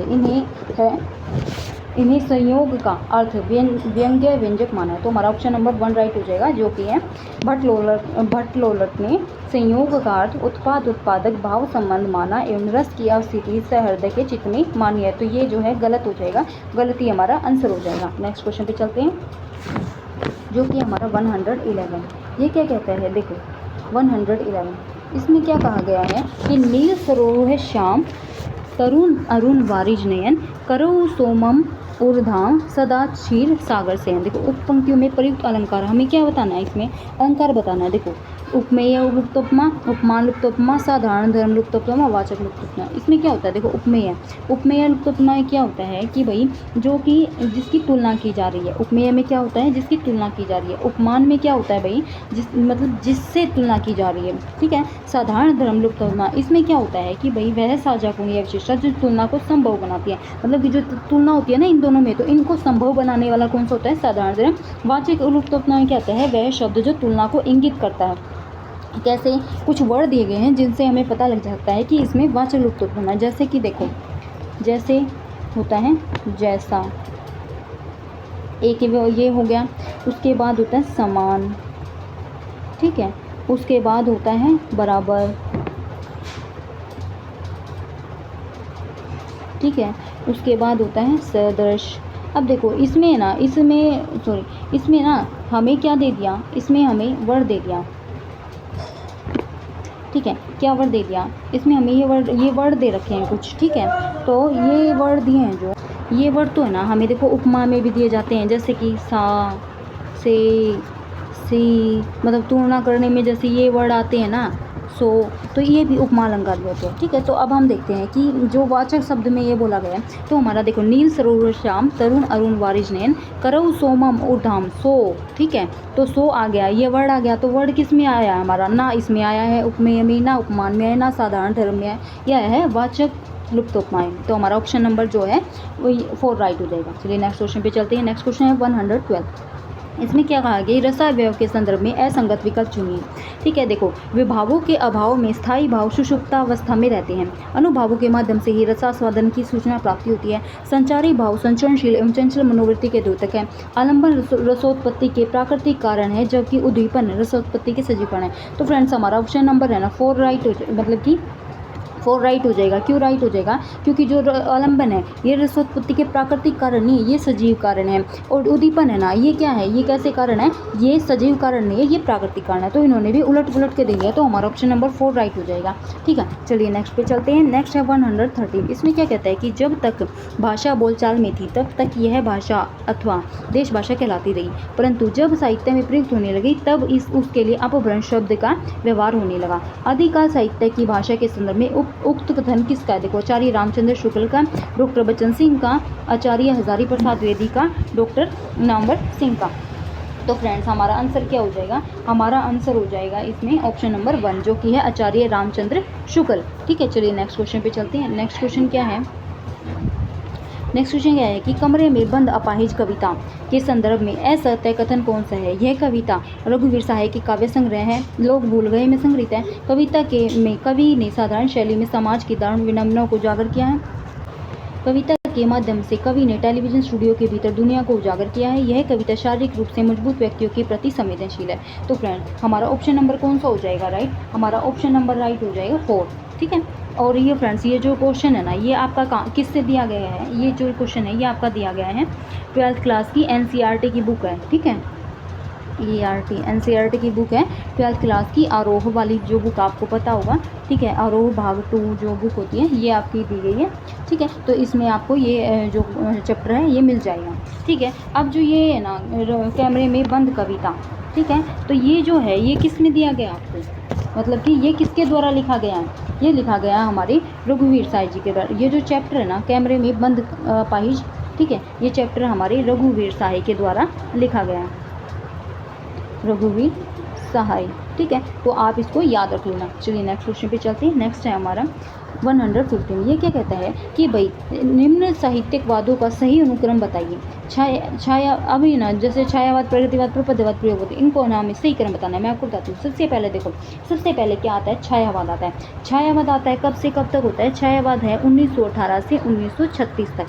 इन्हें संयोग का अर्थ व्यंग्य व्यंजक माना है। तो हमारा ऑप्शन नंबर 1 राइट हो जाएगा, जो कि है भट्ट लोलट ने संयोग का अर्थ उत्पाद उत्पादक भाव संबंध माना एवं रस की अवस्थिति सहृदय के चित्त में मानी है। तो ये जो है गलत हो जाएगा, गलती हमारा आंसर हो जाएगा। नेक्स्ट क्वेश्चन पे चलते हैं, जो कि हमारा 111। ये क्या कहता है? देखो 111, इसमें क्या कहा गया है कि नील सरोह श्याम तरुण अरुण वारिज नयन करो सोमम ऊर्धाम सदा क्षीर सागर से। देखो, उप पंक्तियों में प्रयुक्त अलंकार, हमें क्या बताना है? इसमें अलंकार बताना है। देखो, उपमेय लुप्तोपमा, उपमान लुप्तोपमा, साधारण धर्म लुप्तोपमा, वाचक लुप्तोपमा। इसमें क्या होता है? देखो, उपमेय लुप्तोपमा क्या होता है कि भाई जो कि जिसकी तुलना की जा रही है। उपमेय में क्या होता है? जिसकी तुलना की जा रही है। उपमान में क्या होता है भाई? मतलब जिससे तुलना की जा रही है, ठीक है। साधारण धर्म लुप्तोपमा, इसमें क्या होता है कि भाई वह साझा गुण या विशेषता जो तुलना को संभव बनाती है। मतलब कि जो तुलना होती है ना इन दोनों में, तो इनको संभव बनाने वाला कौन सा होता है? साधारण धर्म। वाचक लुप्तोपमा में क्या होता है? वह शब्द जो तुलना को इंगित करता है। कैसे? कुछ वर्ड दिए गए हैं जिनसे हमें पता लग जाता है कि इसमें वाचक लुप्तोपमा है। जैसे कि देखो, जैसे होता है जैसा, एक ये हो गया। उसके बाद होता है समान, ठीक है। उसके बाद होता है बराबर, ठीक है। उसके बाद होता है सदृश। अब देखो इसमें ना इसमें ना हमें क्या दे दिया, इसमें हमें वर्ड दे दिया, ठीक है। क्या वर्ड दे दिया, इसमें हमें ये वर्ड दे रखे हैं कुछ, ठीक है। तो ये वर्ड दिए हैं, जो ये वर्ड तो है ना हमें देखो उपमा में भी दिए जाते हैं, जैसे कि सा, से, सी, मतलब तुलना करने में जैसे ये वर्ड आते हैं ना, सो, तो ये भी उपमा अलंकार भी होते हैं, ठीक है। तो अब हम देखते हैं कि जो वाचक शब्द में ये बोला गया है, तो हमारा देखो नील सरोवर श्याम तरुण अरुण वारिज नैन करऊ सोमम ऊर्धाम सो, ठीक है। तो सो आ गया, ये वर्ड आ गया, तो वर्ड किस में आया है हमारा, ना इसमें आया है उपमेय में, ना उपमान में है, ना साधारण धर्म में है, यह है वाचक लुप्त उपमाएं। तो हमारा ऑप्शन नंबर जो है वो 4 राइट हो जाएगा। चलिए नेक्स्ट क्वेश्चन पे चलते हैं। नेक्स्ट क्वेश्चन है 112। इसमें क्या कहा गया, रसावयव के संदर्भ में असंगत विकल्प चुनिए, ठीक है। देखो विभावों के अभाव में स्थायी भाव सुषुप्तावस्था में रहते हैं, अनुभावों के माध्यम से ही रसास्वादन की सूचना प्राप्ति होती है, संचारी भाव संचरणशील एवं चंचल मनोवृत्ति के द्योतक है, आलंबन रसोत्पत्ति के प्राकृतिक कारण है, जबकि उद्दीपन रसोत्पत्ति के सजीव कारण है। तो फ्रेंड्स हमारा ऑप्शन नंबर है ना 4 राइट, मतलब कि 4 राइट हो जाएगा। क्यों राइट हो जाएगा, क्योंकि जो आलंबन है ये रसोत्पत्ति के प्राकृतिक कारण नहीं, ये सजीव कारण है, और उद्दीपन है ना ये क्या है, ये कैसे कारण है, ये सजीव कारण नहीं है, ये प्राकृतिक कारण है। तो इन्होंने भी उलट पुलट के दिया है, तो हमारा ऑप्शन नंबर 4 राइट हो जाएगा, ठीक है। चलिए नेक्स्ट पे चलते हैं। नेक्स्ट है 113। इसमें क्या कहता है कि जब तक भाषा बोलचाल में थी तब तक यह भाषा अथवा देश भाषा कहलाती रही, परंतु जब साहित्य में प्रयुक्त होने लगी तब उसके लिए अपभ्रंश शब्द का व्यवहार होने लगा। आदिकाल साहित्य की भाषा के संदर्भ में उक्त कथन किसका है, देखो आचार्य रामचंद्र शुक्ल का, डॉक्टर बच्चन सिंह का, आचार्य हजारी प्रसाद द्विवेदी का, डॉक्टर नामवर सिंह का। तो फ्रेंड्स हमारा आंसर क्या हो जाएगा, हमारा आंसर हो जाएगा इसमें ऑप्शन नंबर 1, जो कि है आचार्य रामचंद्र शुक्ल, ठीक है। चलिए नेक्स्ट क्वेश्चन पे चलते हैं। नेक्स्ट क्वेश्चन क्या है, नेक्स्ट क्वेश्चन क्या है कि कमरे में बंद अपाहिज कविता के संदर्भ में असत्य कथन कौन सा है। यह कविता रघुवीर सहाय की काव्य संग्रह है, लोग भूल गए में संग्रहित है। कविता के में कवि ने साधारण शैली में समाज की दारुण विडंबनाओं को उजागर किया है। कविता के माध्यम से कवि ने टेलीविजन स्टूडियो के भीतर दुनिया को उजागर किया है। यह कविता शारीरिक रूप से मजबूत व्यक्तियों के प्रति संवेदनशील है। तो फ्रेंड्स हमारा ऑप्शन नंबर कौन सा हो जाएगा राइट, हमारा ऑप्शन नंबर राइट हो जाएगा 4, ठीक है। और ये फ्रेंड्स ये जो क्वेश्चन है ना ये आपका किससे दिया गया है, ये जो क्वेश्चन है ये आपका दिया गया है 12th क्लास की NCERT की बुक है, ठीक है। NCERT की बुक है 12th क्लास की, आरोह वाली जो बुक आपको पता होगा, ठीक है। आरोह भाग 2 जो बुक होती है ये आपकी दी गई है, ठीक है। तो इसमें आपको ये जो चैप्टर है ये मिल जाएगा, ठीक है। अब जो ये है ना कैमरे में बंद कविता, ठीक है, तो ये जो है ये किसने दिया गया आपको, मतलब कि ये किसके द्वारा लिखा गया है, ये लिखा गया है हमारे रघुवीर साय जी के द्वारा। ये जो चैप्टर है ना कैमरे में बंद अपाहिज, ठीक है, ये चैप्टर हमारे रघुवीर सहाय के द्वारा लिखा गया है, रघुवीर सहाय, ठीक है। तो आप इसको याद रख लेना। चलिए नेक्स्ट क्वेश्चन पे चलते हैं। नेक्स्ट है हमारा 115। ये क्या कहता है कि भाई निम्न साहित्यिक वादों का सही अनुक्रम बताइए। छाया अभी ना जैसे छायावाद, प्रगतिवाद, प्रपद्यवाद प्रयोग होते हैं, इनको ना हमें सही क्रम बताना है। मैं आपको बताती हूँ। सबसे पहले देखो, सबसे पहले क्या आता है, छायावाद आता है। छायावाद आता है कब से कब तक होता है, छायावाद है 1918 से 1936 तक,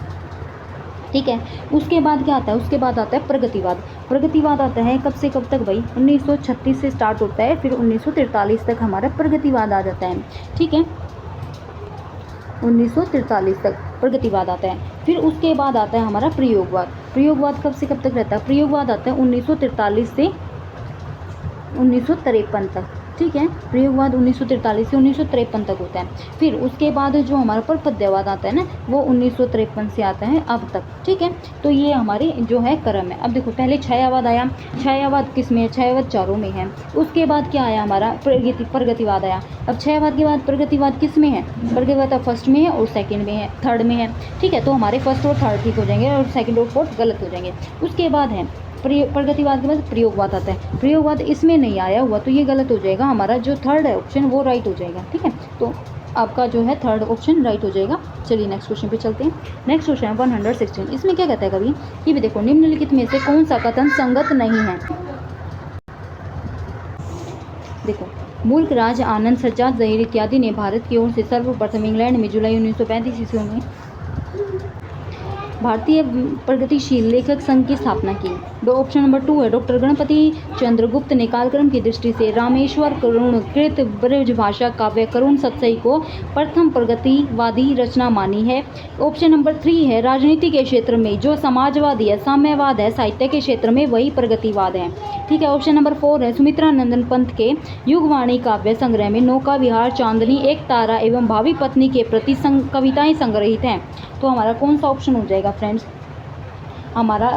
ठीक है। उसके बाद क्या आता है, उसके बाद आता है प्रगतिवाद। प्रगतिवाद आता है कब से कब तक भाई, 1936 से स्टार्ट होता है, फिर 1943 तक हमारा प्रगतिवाद आ जाता है, ठीक है। 1943 तक प्रगतिवाद आता है। फिर उसके बाद आता है हमारा प्रयोगवाद। प्रयोगवाद कब से कब तक रहता है, प्रयोगवाद आता है 1943 से 1953 तक, ठीक है। प्रयोगवाद 1943 से 1953 तक होता है। फिर उसके बाद जो हमारा प्रपद्यवाद आता है ना वो 1953 से आता है अब तक, ठीक है। तो ये हमारे जो है क्रम है। अब देखो पहले छायावाद आया, छायावाद किस में है, छायावाद चारों में है। उसके बाद क्या आया हमारा प्रगतिवाद आया। अब छायावाद के बाद प्रगतिवाद किस में है, प्रगतिवाद फर्स्ट में है और सेकंड में है, थर्ड में है, ठीक है। तो हमारे फर्स्ट और थर्ड ठीक हो जाएंगे और सेकंड और फोर्थ गलत हो जाएंगे। उसके बाद है प्रगतिवाद के बाद प्रयोगवाद आता है। प्रयोगवाद इसमें नहीं आया हुआ तो ये गलत हो जाएगा, हमारा जो थर्ड है ऑप्शन वो राइट हो जाएगा, ठीक है। तो आपका जो है थर्ड ऑप्शन राइट हो जाएगा। चलिए नेक्स्ट क्वेश्चन पे चलते हैं। नेक्स्ट क्वेश्चन है 116। इसमें क्या कहता है कभी कि भी देखो निम्नलिखित में से कौन सा कथन संगत नहीं है। देखो मुल्क राज आनंद सज्जाद जहीर इत्यादि ने भारत की ओर से सर्वप्रथम इंग्लैंड में जुलाई 1935 ईस्वी में भारतीय प्रगतिशील लेखक संघ की स्थापना की। ऑप्शन नंबर 2 है डॉक्टर गणपति चंद्रगुप्त ने कालक्रम की दृष्टि से रामेश्वर करुण कृत ब्रजभाषा काव्य करुण सत्सई को प्रथम प्रगतिवादी रचना मानी है। ऑप्शन नंबर 3 है राजनीति के क्षेत्र में जो समाजवादी है साम्यवाद है, साहित्य के क्षेत्र में वही प्रगतिवाद है। ठीक है। ऑप्शन नंबर 4 है सुमित्रा नंदन पंत के युगवाणी काव्य संग्रह में नौका विहार, चांदनी, एक तारा एवं भावी पत्नी के प्रति कविताएं संग्रहित हैं। तो हमारा कौन सा ऑप्शन हो जाएगा फ्रेंड्स? हमारा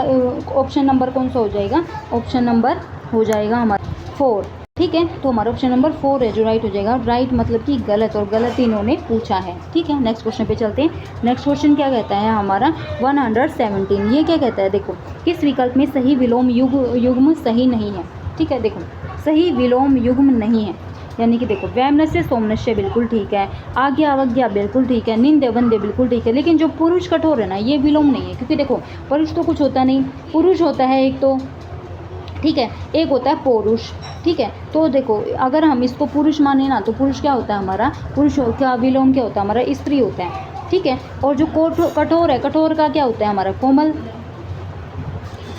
ऑप्शन नंबर कौन सा हो जाएगा? ऑप्शन नंबर हो जाएगा हमारा 4। ठीक है। तो हमारा ऑप्शन नंबर 4 है जो राइट हो जाएगा। राइट मतलब कि गलत, और गलत इन्होंने पूछा है। ठीक है। नेक्स्ट क्वेश्चन पे चलते हैं। नेक्स्ट क्वेश्चन क्या कहता है हमारा 117। ये क्या कहता है? देखो, किस विकल्प में सही विलोम युग्म सही नहीं है? ठीक है। देखो, सही विलोम युग्म नहीं है, यानी कि देखो वैमनस्य सोमनस्य बिल्कुल ठीक है, आज्ञा अवज्ञा बिल्कुल ठीक है, निंद्य वंद्य बिल्कुल ठीक है, लेकिन जो पुरुष कठोर है ना ये विलोम नहीं है, क्योंकि देखो पुरुष तो कुछ होता नहीं, पुरुष होता है एक तो, ठीक है, एक होता है पौरुष। ठीक है। तो देखो अगर हम इसको पुरुष माने ना तो पुरुष क्या होता है हमारा? पुरुष का विलोम क्या होता है हमारा? स्त्री होता है। ठीक है। और जो कठोर है, कठोर का क्या होता है हमारा? कोमल।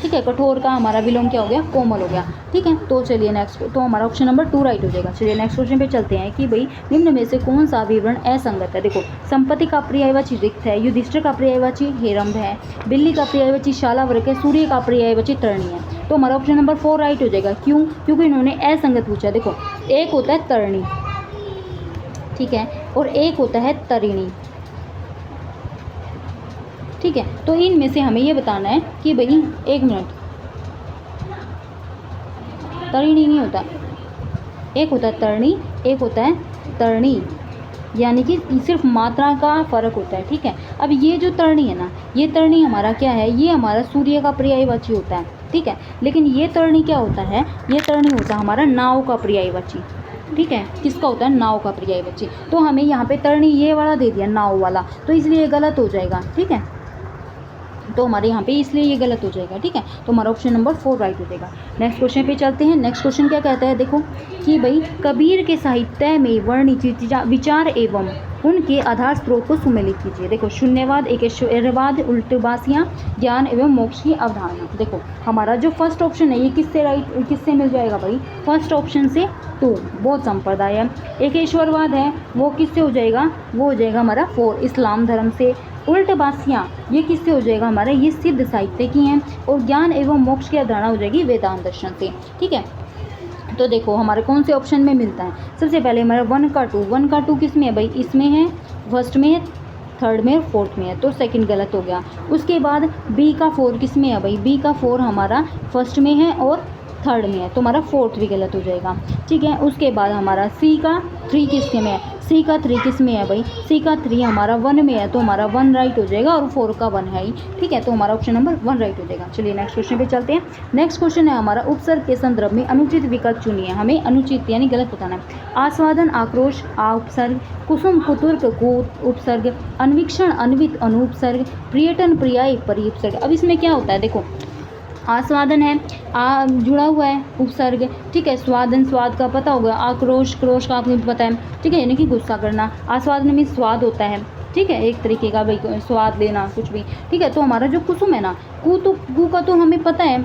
ठीक है। कठोर का हमारा विलोम क्या हो गया? कोमल हो गया। ठीक है। तो चलिए नेक्स्ट, तो हमारा ऑप्शन नंबर 2 राइट हो जाएगा। चलिए नेक्स्ट क्वेश्चन पे चलते हैं कि भाई निम्न में से कौन सा विवरण असंगत है? देखो, संपत्ति का पर्यायवाची रिक्त है, युधिष्ठिर का पर्यायवाची हेरंब है, बिल्ली का पर्यायवाची शालावर्क है, सूर्य का पर्यायवाची तरणी है। तो हमारा ऑप्शन नंबर 4 राइट हो जाएगा। क्यों? क्योंकि इन्होंने असंगत पूछा। देखो, एक होता है तरणी, ठीक है, और एक होता है तरिणी। ठीक है। तो इनमें से हमें ये बताना है कि भाई, एक मिनट, तरिणी नहीं होता, एक होता है तरणी, एक होता है तरणी, यानी कि सिर्फ मात्रा का फ़र्क होता है। ठीक है। अब ये जो तरणी है ना, ये तरणी हमारा क्या है? ये हमारा सूर्य का पर्यायवाची होता है। ठीक है। लेकिन ये तरणी क्या होता है? ये तरणी होता है हमारा नाव का पर्यायवाची। ठीक है। किसका होता है? नाव का पर्यायवाची। तो हमें यहाँ पे तरणी ये वाला दे दिया, नाव वाला, तो इसलिए गलत हो जाएगा। ठीक है। तो हमारे यहाँ पे इसलिए ये गलत हो जाएगा। ठीक है। तो हमारा ऑप्शन नंबर 4 राइट हो जाएगा। नेक्स्ट क्वेश्चन पे चलते हैं। नेक्स्ट क्वेश्चन क्या कहता है? देखो कि भाई कबीर के साहित्य में वर्णित विचार एवं उनके आधार स्रोत को सुमेलित कीजिए। देखो, शून्यवाद, एकेश्वरवाद, उल्टबासियाँ, ज्ञान एवं मोक्ष की अवधारणा। देखो हमारा जो फर्स्ट ऑप्शन है ये किससे मिल जाएगा भाई? फर्स्ट ऑप्शन से। तो बौद्ध संप्रदाय है। एकेश्वरवाद है वो किससे हो जाएगा? वो हो जाएगा हमारा 4 इस्लाम धर्म से। उल्टबासियाँ ये किससे हो जाएगा हमारा? ये सिद्ध साहित्य की हैं। और ज्ञान एवं मोक्ष की अवधारणा हो जाएगी वेदांत दर्शन से। ठीक है। तो देखो हमारे कौन से ऑप्शन में मिलता है? सबसे पहले हमारा 1 का 2 किस में है भाई? इसमें है, फर्स्ट में है, थर्ड में, फोर्थ में है, तो सेकंड गलत हो गया। उसके बाद बी का 4 किस में है भाई? बी का 4 हमारा फर्स्ट में है और थर्ड में है, तो हमारा फोर्थ भी गलत हो जाएगा। ठीक है। उसके बाद हमारा सी का 3 किसके में है? सी का 3 किस में है भाई? सी का 3 हमारा 1 में है, तो हमारा 1 राइट हो जाएगा, और 4 का 1 है ही। ठीक है। तो हमारा ऑप्शन नंबर 1 राइट हो जाएगा। चलिए नेक्स्ट क्वेश्चन पे चलते हैं। नेक्स्ट क्वेश्चन है हमारा उपसर्ग के संदर्भ में अनुचित विकल्प चुनिए। हमें अनुचित यानी गलत बताना है। आस्वादन आक्रोश आ उपसर्ग, कुसुम कुतुर्क कु उपसर्ग, अन्वीक्षण अन्वित अनुपसर्ग, पर्यटन पर्याय परिउपसर्ग। अब इसमें क्या होता है? देखो, आस्वादन है, जुड़ा हुआ है उपसर्ग। ठीक है। स्वादन, स्वाद का पता होगा। आक्रोश, क्रोश का आपको पता है। ठीक है, यानी कि गुस्सा करना। आस्वादन में स्वाद होता है। ठीक है, एक तरीके का भाई स्वाद लेना कुछ भी। ठीक है। तो हमारा जो कुसुम है ना, कु का तो हमें पता है।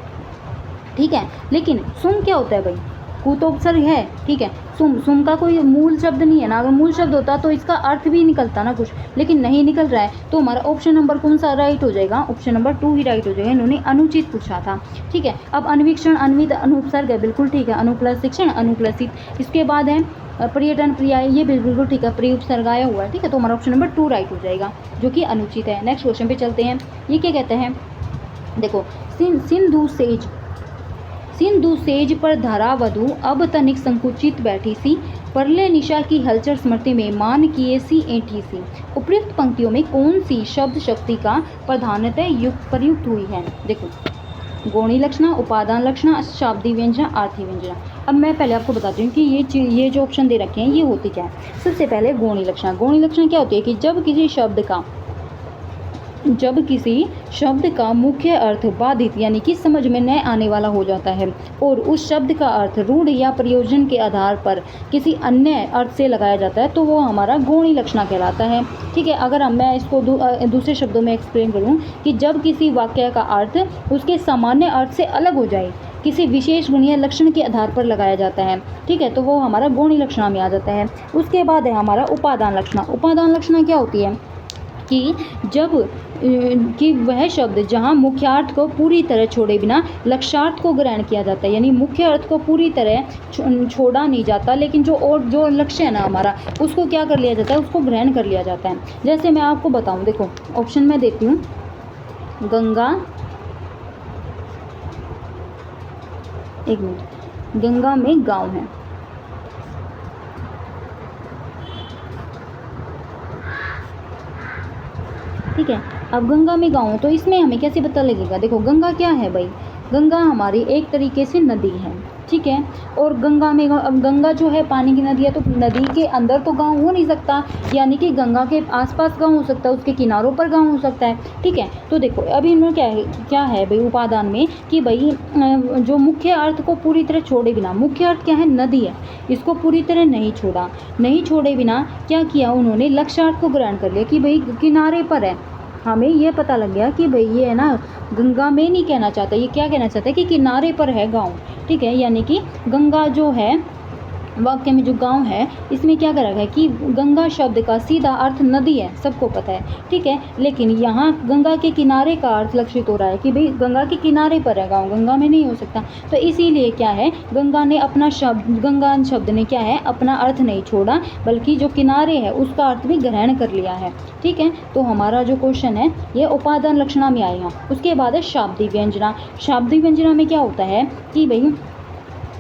ठीक है। लेकिन सुम क्या होता है भाई? कु तो उपसर्ग है। ठीक है। सुम का कोई मूल शब्द नहीं है ना, अगर मूल शब्द होता तो इसका अर्थ भी निकलता ना कुछ, लेकिन नहीं निकल रहा है। तो हमारा ऑप्शन नंबर कौन सा राइट हो जाएगा? ऑप्शन नंबर 2 ही राइट हो जाएगा। इन्होंने अनुचित पूछा था। ठीक है। अब अन्वीक्षण अन्वित अनुपसर्ग है, बिल्कुल ठीक है। अनुप्लस शिक्षण अनुप्लसित। इसके बाद है पर्यटन पर्याय, ये बिल्कुल ठीक है, प्रयुपसर्ग आया हुआ है। ठीक है। तो हमारा ऑप्शन नंबर 2 राइट हो जाएगा, जो कि अनुचित है। नेक्स्ट क्वेश्चन पे चलते हैं। ये क्या कहते हैं? देखो, सिंधु सेज पर धरावधु अब तनिक संकुचित बैठी सी, परले निशा की हलचल स्मृति में मान किए सी ऐठी सी। उपयुक्त पंक्तियों में कौन सी शब्द शक्ति का प्रधानतः प्रयुक्त हुई है? देखो, गौणी लक्षणा, उपादान लक्षणा, शाब्दी व्यंजना, आर्थी व्यंजना। अब मैं पहले आपको बताती हूँ कि ये जो ऑप्शन दे रखे हैं ये होती क्या है। सबसे पहले गौणी लक्षणा। गौणी लक्षणा क्या होती है कि जब किसी शब्द का जब किसी शब्द का मुख्य अर्थ बाधित यानी कि समझ में न आने वाला हो जाता है और उस शब्द का अर्थ रूढ़ या प्रयोजन के आधार पर किसी अन्य अर्थ से लगाया जाता है तो वो हमारा गौणी लक्षणा कहलाता है। ठीक है, अगर मैं इसको दूसरे शब्दों में एक्सप्लेन करूँ कि जब किसी वाक्य का अर्थ उसके सामान्य अर्थ से अलग हो जाए, किसी विशेष गुण या लक्षण के आधार पर लगाया जाता है, ठीक है, तो वो हमारा गौणी लक्षणा में आ जाता है। उसके बाद है हमारा उपादान लक्षणा। उपादान लक्षणा क्या होती है कि जब कि वह शब्द जहाँ मुख्यार्थ को पूरी तरह छोड़े बिना लक्ष्यार्थ को ग्रहण किया जाता है, यानी मुख्य अर्थ को पूरी तरह छोड़ा नहीं जाता, लेकिन जो लक्ष्य है ना हमारा, उसको क्या कर लिया जाता है, उसको ग्रहण कर लिया जाता है। जैसे मैं आपको बताऊं, देखो ऑप्शन मैं देती हूँ, गंगा, एक मिनट, गंगा में गाँव है, ठीक है। अब गंगा में गाँव, तो इसमें हमें कैसे पता लगेगा, देखो गंगा क्या है भाई, गंगा हमारी एक तरीके से नदी है, ठीक है। और गंगा में, अब गंगा जो है पानी की नदी है, तो नदी के अंदर तो गांव हो नहीं सकता, यानी कि गंगा के आसपास गांव हो सकता है, उसके किनारों पर गांव हो सकता है, ठीक है। तो देखो अभी इनमें क्या है भाई उपादान में कि भाई जो मुख्य अर्थ को पूरी तरह छोड़े बिना, मुख्य अर्थ क्या है, नदी है, इसको पूरी तरह नहीं छोड़े बिना क्या किया उन्होंने, लक्ष्यार्थ को ग्रहण कर लिया कि भाई किनारे पर है। हमें ये पता लग गया कि भाई ये है ना, गंगा में नहीं कहना चाहता, ये क्या कहना चाहता है कि किनारे पर है गांव, ठीक है। यानी कि गंगा जो है, वाक्य में जो गांव है, इसमें क्या करा गया कि गंगा शब्द का सीधा अर्थ नदी है, सबको पता है, ठीक है। लेकिन यहाँ गंगा के किनारे का अर्थ लक्षित हो रहा है कि भाई गंगा के किनारे पर है गांव, गंगा में नहीं हो सकता। तो इसीलिए क्या है, गंगा शब्द ने क्या है, अपना अर्थ नहीं छोड़ा, बल्कि जो किनारे है उसका अर्थ भी ग्रहण कर लिया है, ठीक है। तो हमारा जो क्वेश्चन है ये उपादान लक्षणा में आएगा। उसके बाद है शाब्दिक व्यंजना। शाब्दिक व्यंजना में क्या होता है कि भाई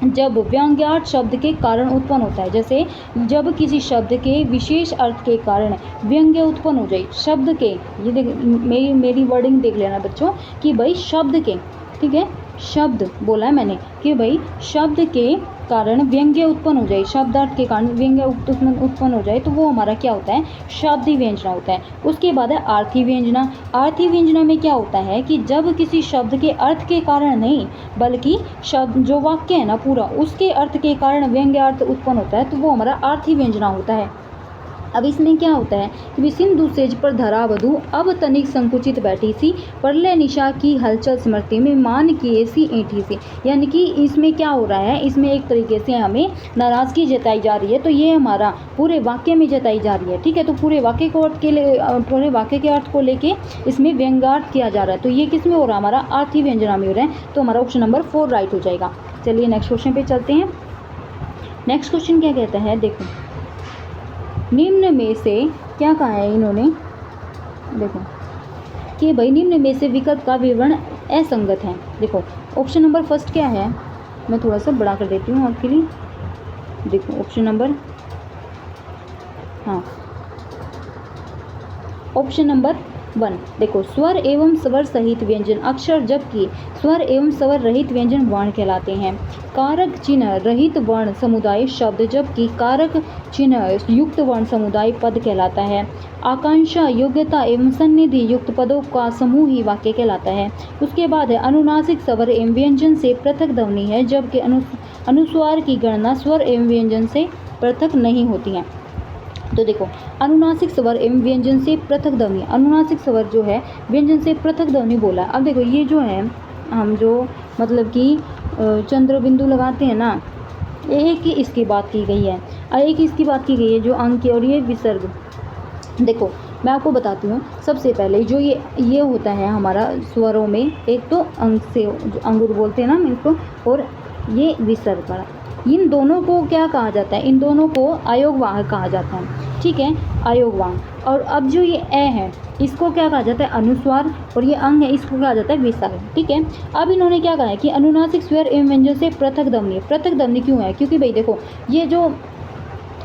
जब व्यंग्यार्थ शब्द के कारण उत्पन्न होता है, जैसे जब किसी शब्द के विशेष अर्थ के कारण व्यंग्य उत्पन्न हो जाए, शब्द के, ये देख मेरी वर्डिंग देख लेना बच्चों कि भाई शब्द के, ठीक है, शब्द बोला है मैंने कि भाई शब्द के कारण व्यंग्य उत्पन्न हो जाए, शब्दार्थ के कारण व्यंग्य उत्पन्न हो जाए, तो वो हमारा क्या होता है, शाब्दिक व्यंजना होता है। उसके बाद है आर्थी व्यंजना। आर्थी व्यंजना में क्या होता है कि जब किसी शब्द के अर्थ के कारण नहीं, बल्कि शब्द जो वाक्य है ना पूरा, उसके अर्थ के कारण व्यंग्यार्थ उत्पन्न होता है, तो वो हमारा आर्थी व्यंजना होता है। अब इसमें क्या होता है कि सिंधु सेज पर धरा वधु अब तनिक संकुचित बैठी सी, परले निशा की हलचल स्मृति में मान किए सी ऐठी सी। यानी कि इसमें क्या हो रहा है, इसमें एक तरीके से हमें नाराज़गी जताई जा रही है, तो ये हमारा पूरे वाक्य में जताई जा रही है, ठीक है। तो पूरे वाक्य के अर्थ को लेके इसमें व्यंग्यार्थ किया जा रहा है, तो ये किस में हो रहा है, हमारा आर्थी व्यंजना में हो रहा है। तो हमारा ऑप्शन नंबर 4 राइट हो जाएगा। चलिए नेक्स्ट क्वेश्चन पे चलते हैं। नेक्स्ट क्वेश्चन क्या कहता है, देखो निम्न में से क्या कहा है इन्होंने, देखो कि भाई निम्न में से विकल्प का विवरण असंगत है। देखो ऑप्शन नंबर फर्स्ट क्या है, मैं थोड़ा सा बड़ा कर देती हूँ आपके लिए। देखो ऑप्शन नंबर, हाँ ऑप्शन नंबर 1, देखो स्वर एवं स्वर सहित व्यंजन अक्षर, जबकि स्वर एवं स्वर रहित व्यंजन वर्ण कहलाते हैं। कारक चिन्ह रहित वर्ण समुदाय शब्द, जबकि कारक चिन्ह युक्त वर्ण समुदाय पद कहलाता है। आकांक्षा, योग्यता एवं सन्निधि युक्त पदों का समूह ही वाक्य कहलाता है। उसके बाद है अनुनासिक स्वर एवं व्यंजन से पृथक ध्वनि है, जबकि अनुस्वार की गणना स्वर एवं व्यंजन से पृथक नहीं होती है। तो देखो अनुनासिक स्वर एवं व्यंजन से पृथक ध्वनि, अनुनासिक स्वर जो है व्यंजन से पृथक ध्वनि बोला। अब देखो ये जो है, हम जो मतलब कि चंद्र बिंदु लगाते हैं ना, एक ही इसकी बात की गई है और एक इसकी बात की गई है जो अंक और ये विसर्ग। देखो मैं आपको बताती हूँ, सबसे पहले जो ये होता है हमारा स्वरों में, एक तो अंक से जो अंगुर बोलते हैं ना इसको, और ये विसर्ग पड़ा, इन दोनों को क्या कहा जाता है, इन दोनों को आयोगवाहक कहा जाता है, ठीक है, आयोगवाहक। और अब जो ये ए है इसको क्या कहा जाता है, अनुस्वार, और ये अंग है इसको कहा जाता है विसर्ग, ठीक है। अब इन्होंने क्या कहा है कि अनुनासिक स्वर एवं व्यंजन से पृथक ध्वनि। पृथक ध्वनि क्यों है, क्योंकि भाई देखो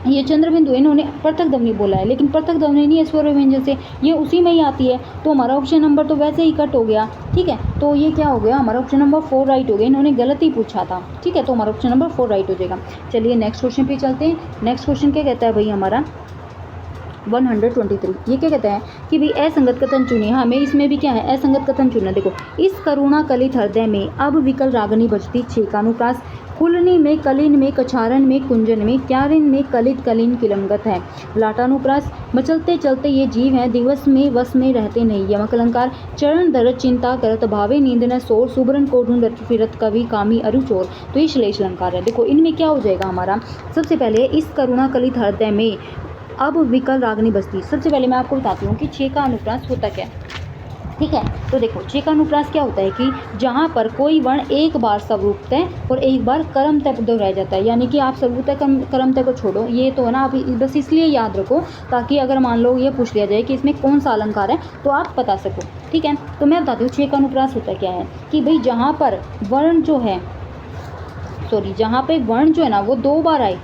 ये चंद्रबिंदु इन्होंने पृथक ध्वनि बोला है, लेकिन पृथक ध्वनि नहीं है स्वर एवं व्यंजन से, ये उसी में ही आती है, तो हमारा ऑप्शन नंबर तो वैसे ही कट हो गया, ठीक है। तो ये क्या हो गया, हमारा ऑप्शन नंबर 4 राइट हो गया, इन्होंने गलत ही पूछा था, ठीक है। तो हमारा ऑप्शन नंबर 4 राइट हो जाएगा। चलिए नेक्स्ट क्वेश्चन पे चलते हैं। नेक्स्ट क्वेश्चन क्या कहता है भाई हमारा, 123। ये क्या कहता है कि भाई असंगत कथन चुनिए। हमें इसमें भी क्या है, असंगत कथन चुनना। देखो, इस करुणा कलित हृदय में अब विकल रागनी बजती, 6 का अनुप्रास। कुलनी में, कलिन में, कछारन में, कुंजन में, क्यारिन में, कलित कलिन किलंगत है। लाटानुप्रास, मचलते चलते ये जीव हैं, दिवस में वस में रहते नहीं। यमक अलंकार, चरण दरद चिंता करत, भावे नींद न सोर, सुबरन को ढूंढत फिरत, कवि कामी अरु चोर। तो ये श्लेष अलंकार है। देखो, इनमें क्या हो जाएगा हमारा, सबसे पहले इस करुणा कलित हृदय में अब विकल रागनी बजती। सबसे पहले मैं आपको बताती हूँ कि 6 का अनुप्रास होता क्या है। ठीक है, तो देखो 6 का अनुप्रास क्या होता है कि जहाँ पर कोई वर्ण एक बार स्वरूपतः और एक बार कर्मतः दोहराया जाता है। यानी कि आप स्वरूपतः कर्मतः को छोड़ो, ये तो है ना, आप बस इसलिए याद रखो ताकि अगर मान लो ये पूछ लिया जाए कि इसमें कौन सा अलंकार है तो आप बता सको। ठीक है, तो मैं बताती हूँ 6 का अनुप्रास होता क्या है कि भाई जहाँ पर वर्ण जो है, जहाँ पे वर्ण जो है ना वो 2 बार आए,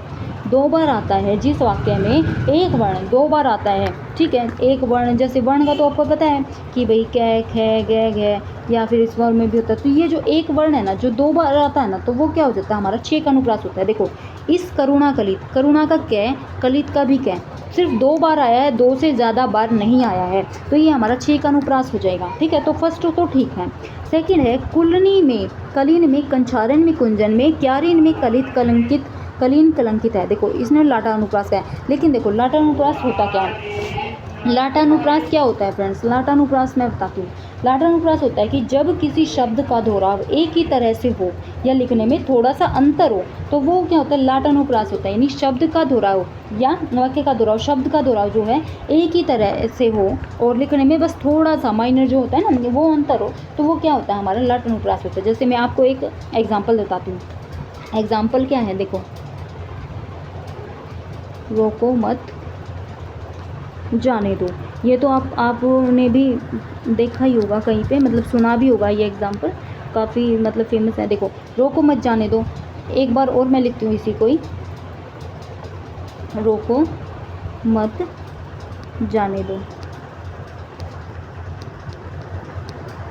2 बार आता है। जिस वाक्य में एक वर्ण 2 बार आता है, ठीक है, एक वर्ण, जैसे वर्ण का तो आपको पता है कि भाई कै, खे, गे, घे, या फिर इस वर्ण में भी होता है। तो ये जो एक वर्ण है ना जो 2 बार आता है ना, तो वो क्या हो जाता है हमारा 6 का अनुप्रास होता है। देखो, इस करुणा कलित, करुणा का कै, कलित का भी कै, सिर्फ 2 बार आया है, 2 से ज़्यादा बार नहीं आया है, तो ये हमारा 6 का अनुप्रास हो जाएगा। ठीक है, तो फर्स्ट तो ठीक है। सेकेंड है कुलनी में, कलिन में, कंचारन में, कुंजन में, क्यारिन में, कलित कलंकित, कलीन कलंकित है। देखो, इसने लाटा अनुप्रास है, लेकिन देखो लाटा अनुप्रास होता क्या है। लाटानुप्रास क्या होता है फ्रेंड्स, लाटानुप्रास मैं बताती हूँ। लाटानुप्रास होता है कि जब किसी शब्द का दोहराव एक ही तरह से हो या लिखने में थोड़ा सा अंतर हो, तो वो क्या होता है, लाटानुप्रास होता है। यानी शब्द का दोहराव या वाक्य का दोहराव, शब्द का दोहराव जो है एक ही तरह से हो और लिखने में बस थोड़ा सा माइनर जो होता है ना वो अंतर हो, तो वो क्या होता है हमारा लाटानुप्रास होता है। जैसे मैं आपको एक एग्जाम्पल बताती हूँ। एग्जाम्पल क्या है, देखो, रोको मत जाने दो। ये तो आपने भी देखा ही होगा कहीं पे, मतलब सुना भी होगा। ये एग्जाम्पल काफ़ी मतलब फेमस है। देखो, रोको मत जाने दो। एक बार और मैं लिखती हूँ इसी को ही, रोको मत जाने दो।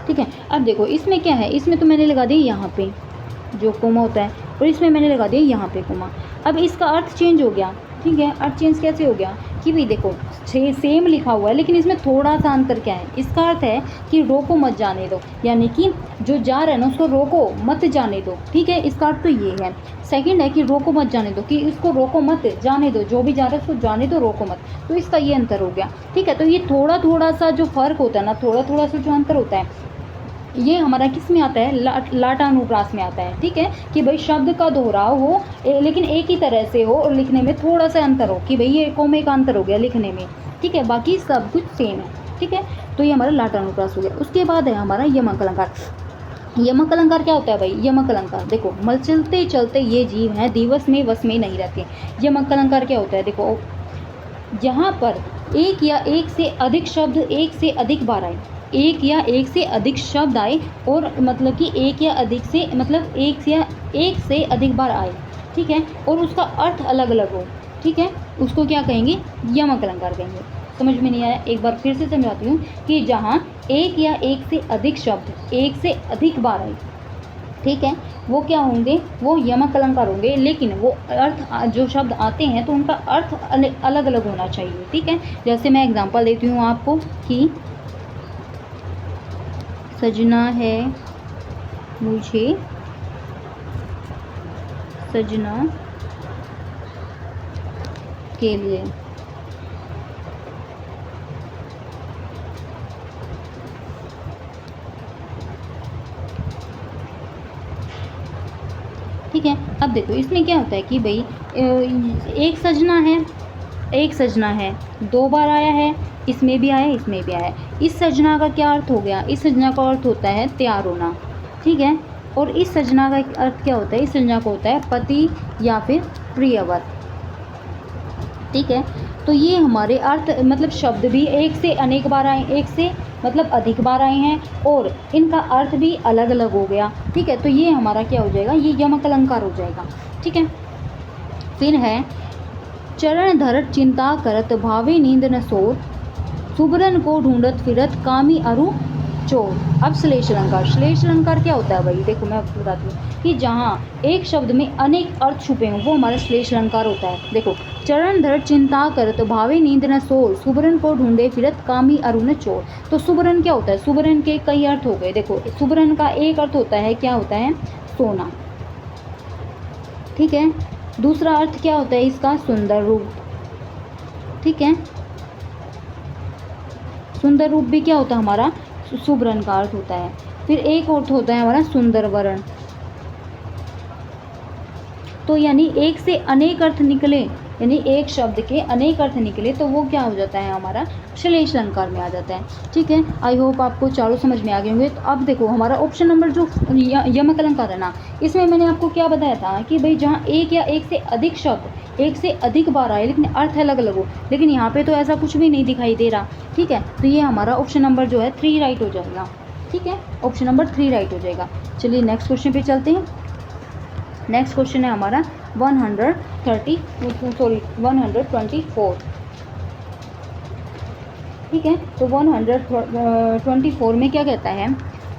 ठीक है, अब देखो इसमें क्या है, इसमें तो मैंने लगा दिया यहाँ पे जो कोमा होता है, और इसमें मैंने लगा दिया यहाँ पे कोमा। अब इसका अर्थ चेंज हो गया। ठीक है, अर्थ चेंज कैसे हो गया कि भाई देखो सेम लिखा हुआ है, लेकिन इसमें थोड़ा सा अंतर क्या है। इसका अर्थ है कि रोको मत जाने दो, यानी कि जो जा रहा है ना उसको रोको मत जाने दो। ठीक है, इसका अर्थ तो ये है। सेकंड है कि रोको मत जाने दो, कि इसको रोको मत जाने दो, जो भी जा रहा है उसको जाने दो, रोको मत। तो इसका ये अंतर हो गया। ठीक है, तो ये थोड़ा थोड़ा सा जो फर्क होता है ना, थोड़ा थोड़ा सा जो अंतर होता है, ये हमारा किस में आता है, लाटानुप्रास में आता है। ठीक है, कि भाई शब्द का दोहराव हो लेकिन एक ही तरह से हो और लिखने में थोड़ा सा अंतर हो, कि भाई ये कोमे का अंतर हो गया लिखने में। ठीक है, बाकी सब कुछ सेम है। ठीक है, तो ये हमारा लाटानुप्रास हो गया। उसके बाद है हमारा यमक अलंकार। यमक अलंकार क्या होता है भाई, यमक अलंकार देखो, मचलते चलते ये जीव हैं, दिवस में वस में नहीं रहते। यमक अलंकार क्या होता है, देखो, जहाँ पर एक या एक से अधिक शब्द एक से अधिक बार आए, एक या एक से अधिक शब्द आए, और मतलब कि एक या अधिक से मतलब एक से अधिक बार आए। ठीक है, और उसका अर्थ अलग अलग हो। ठीक है, उसको क्या कहेंगे, यमक अलंकार कहेंगे। समझ में नहीं आया, एक बार फिर से समझाती हूँ कि जहाँ एक या एक से अधिक शब्द एक से अधिक बार आए, ठीक है, वो क्या होंगे, वो यमक अलंकार होंगे, लेकिन वो अर्थ जो शब्द आते हैं तो उनका अर्थ अलग अलग होना चाहिए। ठीक है, जैसे मैं एग्जांपल देती हूँ आपको कि सजना है मुझे, सजना के लिए। ठीक है, अब देखो इसमें क्या होता है कि भाई एक सजना है 2 बार आया है, इसमें भी आया इसमें भी आया है। इस सजना का क्या अर्थ हो गया, इस सजना का अर्थ होता है तैयार होना। ठीक है, और इस सजना का अर्थ क्या होता है, इस सजना को होता है पति या फिर प्रियवर। ठीक है, तो ये हमारे अर्थ मतलब शब्द भी एक से अनेक बार आए, एक से मतलब अधिक बार आए हैं, और इनका अर्थ भी अलग अलग हो गया। ठीक है, तो ये हमारा क्या हो जाएगा, ये यमक अलंकार हो जाएगा। ठीक है, फिर है चरण धरत चिंता करत, भावे नींद न सोर, सुबरन को ढूंढत फिरत, कामी अरु चोर। अब श्लेष अलंकार। श्लेष अलंकार क्या होता है भाई, देखो मैं आपको बताती हूँ। कि जहाँ एक शब्द में अनेक अर्थ छुपे हों वो हमारा श्लेष अलंकार होता है। देखो, चरण धर चिंता करत भावे नींद न सोर, सुबरन को ढूंढे फिरत कामी अरुण चोर। तो सुबरन क्या होता है? सुबरन के कई अर्थ हो गए। देखो, सुबरन का एक अर्थ होता है, क्या होता है? सोना। ठीक है। दूसरा अर्थ क्या होता है इसका? सुंदर रूप। ठीक है, सुंदर रूप भी क्या होता है हमारा? सुबरन का अर्थ होता है। फिर एक अर्थ होता है हमारा सुंदर वर्ण। तो यानी एक से अनेक अर्थ निकले, यानी एक शब्द के अनेक अर्थ निकले तो वो क्या हो जाता है? हमारा श्लेष अलंकार में आ जाता है। ठीक है, आई होप आपको चारों समझ में आ गए होंगे। तो अब देखो, हमारा ऑप्शन नंबर जो यमक अलंकार है ना, इसमें मैंने आपको क्या बताया था कि भाई जहाँ एक या एक से अधिक शब्द एक से अधिक बार आए लेकिन अर्थ अलग अलग हो, लेकिन यहाँ पे तो ऐसा कुछ भी नहीं दिखाई दे रहा। ठीक है, तो ये हमारा ऑप्शन नंबर जो है 3 राइट हो जाएगा। ठीक है, ऑप्शन नंबर 3 राइट हो जाएगा। चलिए नेक्स्ट क्वेश्चन पे चलते हैं। नेक्स्ट क्वेश्चन है हमारा 124। ठीक है, तो 124 में क्या कहता है?